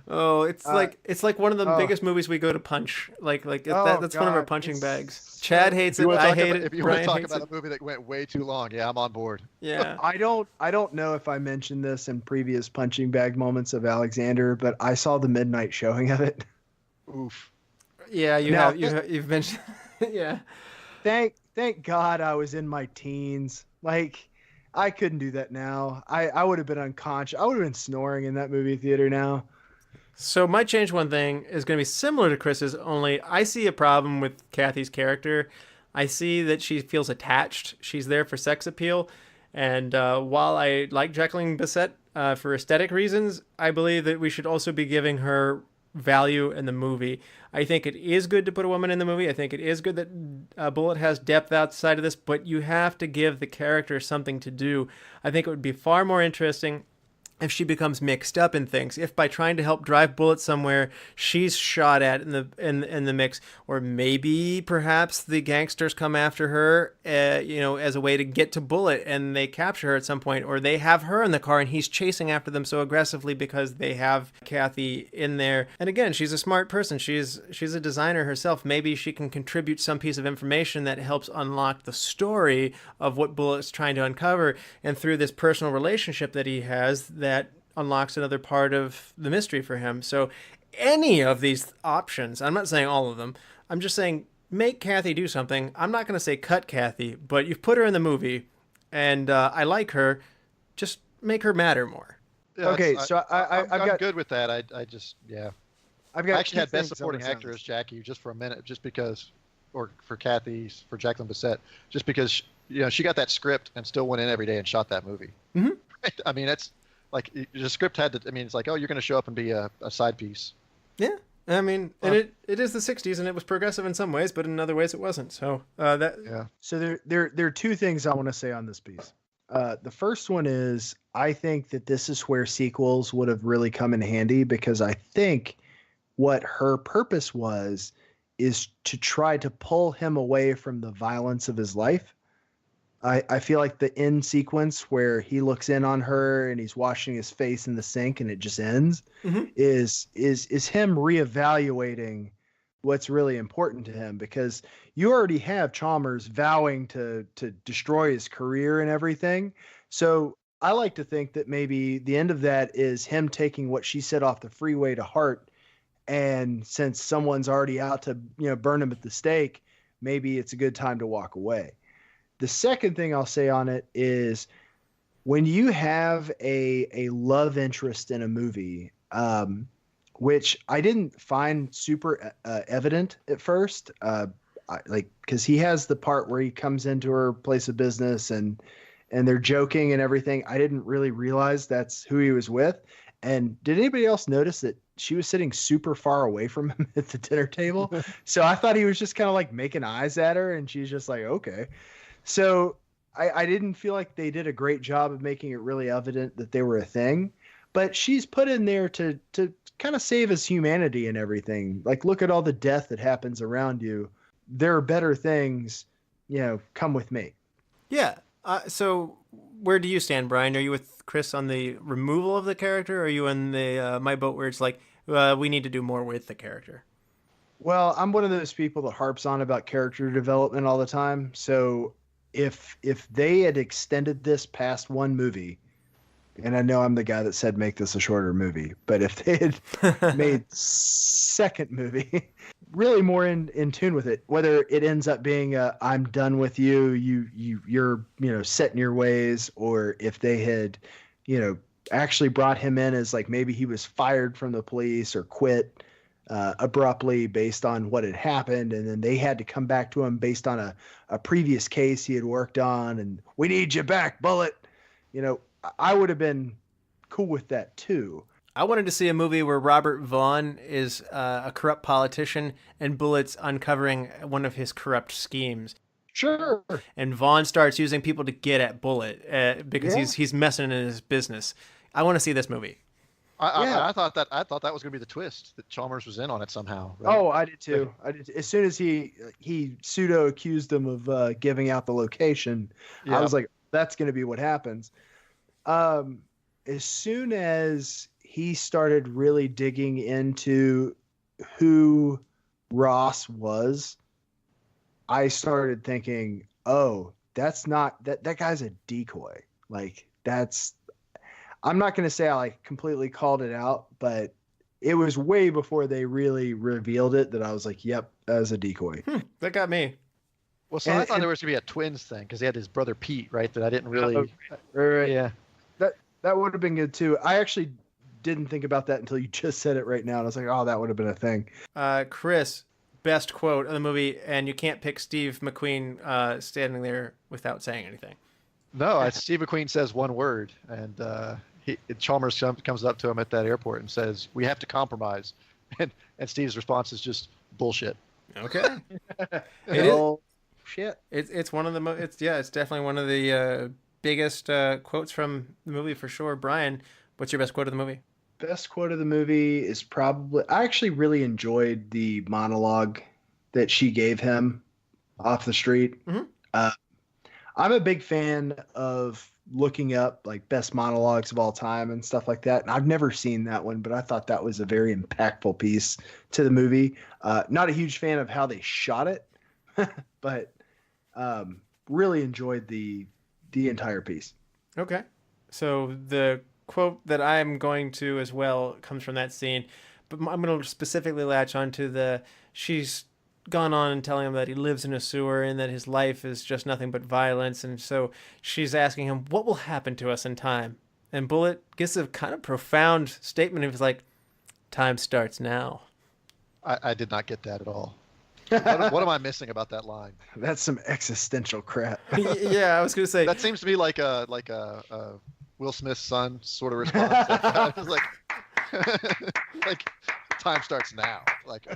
it's like one of the biggest movies we go to punch. That's one of our punching bags. Chad hates it. I hate it. If you want to Bryan talk about a movie that went way too long, yeah, I'm on board. Yeah. I don't know if I mentioned this in previous punching bag moments of Alexander, but I saw the midnight showing of it. Oof. Yeah, you've mentioned. Yeah. Thank God I was in my teens. Like, I couldn't do that now. I would have been unconscious. I would have been snoring in that movie theater now. So my change one thing is going to be similar to Chris's, only I see a problem with Kathy's character. I see that she feels attached. She's there for sex appeal. And while I like Jacqueline Bisset for aesthetic reasons, I believe that we should also be giving her value in the movie. I think it is good to put a woman in the movie. I think it is good that Bullitt has depth outside of this, but you have to give the character something to do. I think it would be far more interesting if she becomes mixed up in things, if by trying to help drive Bullitt somewhere, she's shot at in the mix, or maybe perhaps the gangsters come after her, as a way to get to Bullitt, and they capture her at some point, or they have her in the car and he's chasing after them so aggressively because they have Kathy in there. And again, she's a smart person. She's a designer herself. Maybe she can contribute some piece of information that helps unlock the story of what Bullitt's trying to uncover, and through this personal relationship that he has, that unlocks another part of the mystery for him. So any of these options, I'm not saying all of them, I'm just saying make Kathy do something. I'm not going to say cut Kathy, but you've put her in the movie and I like her. Just make her matter more. Yeah, okay, so I'm good with that. I actually had best supporting actor actor as Jackie just for a minute, just because, or for Jacqueline Bisset, just because she got that script and still went in every day and shot that movie. Mm-hmm. I mean, that's like the script had to. I mean, it's like, oh, you're going to show up and be a side piece. Yeah, I mean, and it is the '60s, and it was progressive in some ways, but in other ways it wasn't. So yeah. So there are two things I want to say on this piece. The first one is I think that this is where sequels would have really come in handy, because I think what her purpose is to try to pull him away from the violence of his life I feel like the end sequence where he looks in on her and he's washing his face in the sink and it just ends is him reevaluating what's really important to him, because you already have Chalmers vowing to destroy his career and everything. So I like to think that maybe the end of that is him taking what she said off the freeway to heart. And since someone's already out to, burn him at the stake, maybe it's a good time to walk away. The second thing I'll say on it is when you have a love interest in a movie, which I didn't find super evident at first, because he has the part where he comes into her place of business and they're joking and everything. I didn't really realize that's who he was with. And did anybody else notice that she was sitting super far away from him at the dinner table? So I thought he was just kind of like making eyes at her, and she's just like, okay. So I didn't feel like they did a great job of making it really evident that they were a thing, but she's put in there to kind of save his humanity and everything. Like, look at all the death that happens around you. There are better things, come with me. Yeah. So where do you stand, Bryan? Are you with Chris on the removal of the character? Or are you in the my boat where it's like, we need to do more with the character? Well, I'm one of those people that harps on about character development all the time. So if they had extended this past one movie, and I know I'm the guy that said make this a shorter movie, but if they had made second movie really more in tune with it, whether it ends up being I'm done with you, you're set in your ways, or if they had actually brought him in as like maybe he was fired from the police or quit abruptly based on what had happened, and then they had to come back to him based on a previous case he had worked on, and we need you back, Bullitt. I would have been cool with that too. I wanted to see a movie where Robert Vaughn is a corrupt politician and Bullitt's uncovering one of his corrupt schemes. Sure. And Vaughn starts using people to get at Bullitt because he's messing in his business. I want to see this movie. I thought that was going to be the twist, that Chalmers was in on it somehow. Right? Oh, I did too. As soon as he pseudo accused him of giving out the location, I was like, that's going to be what happens. As soon as he started really digging into who Ross was, I started thinking, oh, that's not that guy's a decoy. Like, I'm not going to say I like completely called it out, but it was way before they really revealed it that I was like, yep, that was a decoy. That got me. Well, so I thought there was going to be a twins thing because he had his brother Pete, right? That I didn't really. Right. Yeah. That would have been good too. I actually didn't think about that until you just said it right now. And I was like, oh, that would have been a thing. Chris, best quote of the movie, and you can't pick Steve McQueen standing there without saying anything. No, Steve McQueen says one word, and Chalmers comes up to him at that airport and says, "We have to compromise," and Steve's response is just bullshit. Okay. Shit. It's one of the it's definitely one of the biggest quotes from the movie for sure. Bryan, what's your best quote of the movie? Best quote of the movie is probably, I actually really enjoyed the monologue that she gave him off the street. Mm-hmm. I'm a big fan of looking up like best monologues of all time and stuff like that. And I've never seen that one, but I thought that was a very impactful piece to the movie. Not a huge fan of how they shot it, but really enjoyed the entire piece. Okay. So the quote that I'm going to as well comes from that scene, but I'm going to specifically latch onto she's gone on and telling him that he lives in a sewer and that his life is just nothing but violence. And so she's asking him, what will happen to us in time? And Bullitt gives a kind of profound statement. He was like, time starts now. I did not get that at all. What am I missing about that line? That's some existential crap. Yeah, I was going to say. That seems to be like a Will Smith's son sort of response. I was like, time starts now. Like,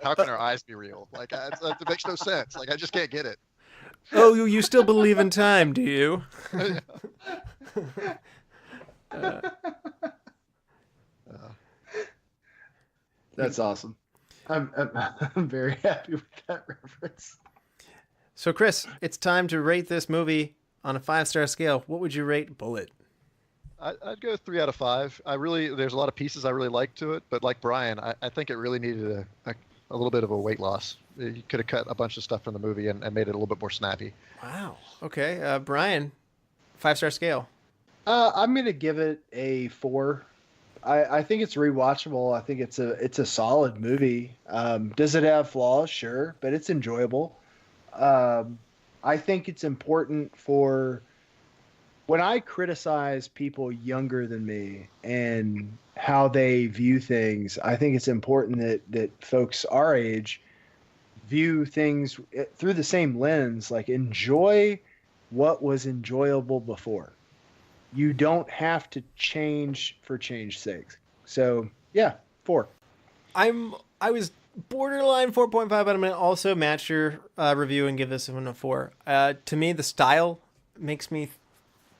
how can our eyes be real? Like, it makes no sense. Like, I just can't get it. Oh, you still believe in time, do you? That's awesome. I'm very happy with that reference. So, Chris, it's time to rate this movie on a 5-star scale, what would you rate Bullitt? I'd go 3 out of 5. There's a lot of pieces I really like to it, but like Bryan, I think it really needed a little bit of a weight loss. You could have cut a bunch of stuff from the movie and made it a little bit more snappy. Wow. Okay. Bryan, 5-star scale. I'm gonna give it a 4. I think it's rewatchable. I think it's a solid movie. Does it have flaws? Sure, but it's enjoyable. I think it's important for when I criticize people younger than me and how they view things. I think it's important that folks our age view things through the same lens. Like, enjoy what was enjoyable before. You don't have to change for change's sake. So yeah, 4. I was borderline 4.5, but I'm going to also match your review and give this one a 4. To me, the style makes me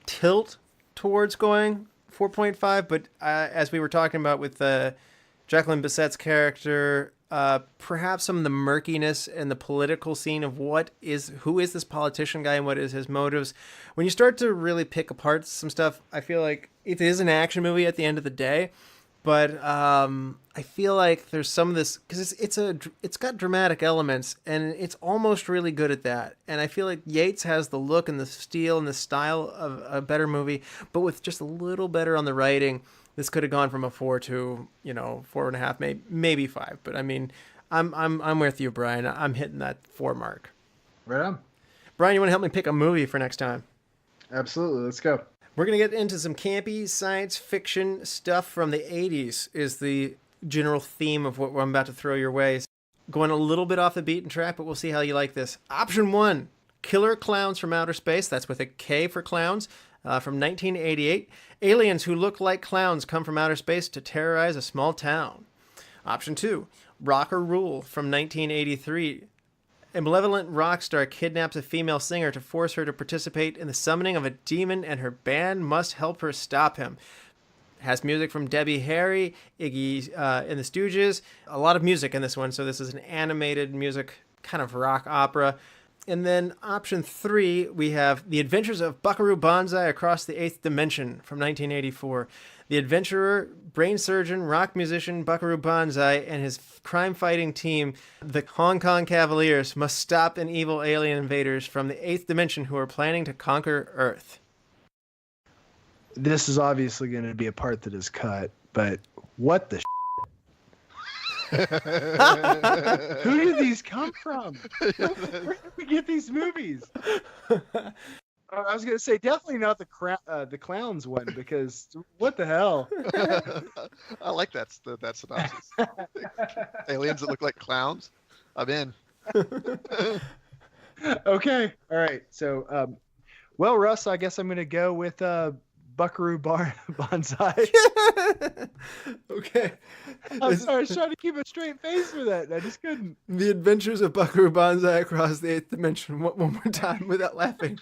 tilt towards going 4.5, but as we were talking about with Jacqueline Bisset's character, perhaps some of the murkiness and the political scene of who is this politician guy and what is his motives. When you start to really pick apart some stuff, I feel like it is an action movie at the end of the day, but I feel like there's some of this because it's got dramatic elements and it's almost really good at that. And I feel like Yates has the look and the steel and the style of a better movie, but with just a little better on the writing. This could have gone from a 4 to 4.5, maybe 5. But I mean, I'm with you, Bryan. I'm hitting that 4 mark. Right on. Bryan, you want to help me pick a movie for next time? Absolutely. Let's go. We're gonna get into some campy science fiction stuff from the 80s. Is the general theme of what I'm about to throw your way. Going a little bit off the beaten track, but we'll see how you like this. Option 1: Killer Clowns from Outer Space. That's with a K for clowns. From 1988, aliens who look like clowns come from outer space to terrorize a small town. Option 2, Rock or Rule from 1983. A malevolent rock star kidnaps a female singer to force her to participate in the summoning of a demon, and her band must help her stop him. Has music from Debbie Harry, Iggy and the Stooges. A lot of music in this one, so this is an animated music kind of rock opera. And then option 3, we have The Adventures of Buckaroo Banzai Across the Eighth Dimension from 1984. The adventurer, brain surgeon, rock musician Buckaroo Banzai and his crime-fighting team, the Hong Kong Cavaliers, must stop an evil alien invaders from the Eighth Dimension who are planning to conquer Earth. This is obviously going to be a part that is cut, but what the Who did these come from? Where did we get these movies? I was going to say definitely not the clowns one, because what the hell? I like that synopsis. Aliens that look like clowns. I'm in. Okay. All right. So, well, Russ, I guess I'm going to go with Buckaroo Banzai. Okay. I'm sorry, I was trying to keep a straight face for that, and I just couldn't. The Adventures of Buckaroo Banzai Across the Eighth Dimension. One more time without laughing.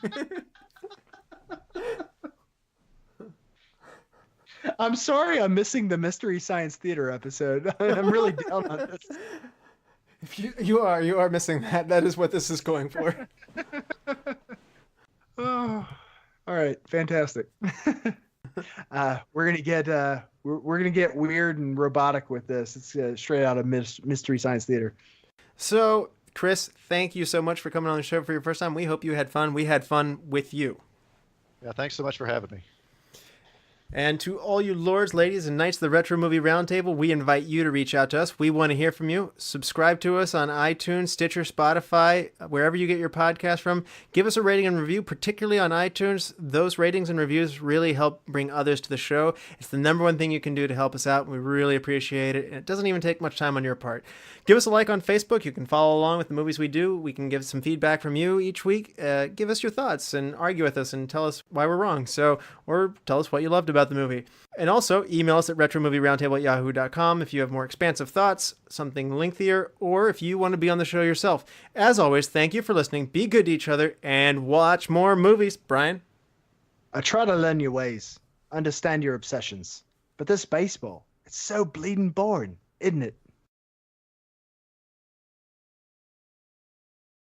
I'm sorry I'm missing the Mystery Science Theater episode. I'm really down on this. If you are missing that. That is what this is going for. Oh, all right, fantastic. We're gonna get weird and robotic with this. It's straight out of Mystery Science Theater. So, Chris, thank you so much for coming on the show for your first time. We hope you had fun. We had fun with you. Yeah, thanks so much for having me. And to all you lords, ladies, and knights of the Retro Movie Roundtable, we invite you to reach out to us. We want to hear from you. Subscribe to us on iTunes, Stitcher, Spotify, wherever you get your podcast from. Give us a rating and review, particularly on iTunes. Those ratings and reviews really help bring others to the show. It's the number one thing you can do to help us out. We really appreciate it. And it doesn't even take much time on your part. Give us a like on Facebook. You can follow along with the movies we do. We can give some feedback from you each week. Give us your thoughts and argue with us and tell us why we're wrong. Or tell us what you loved about the movie. And also email us at retromovieroundtable@yahoo.com if you have more expansive thoughts, something lengthier, or if you want to be on the show yourself. As always, thank you for listening. Be good to each other and watch more movies. Bryan? I try to learn your ways, understand your obsessions. But this baseball, it's so bleeding boring, isn't it?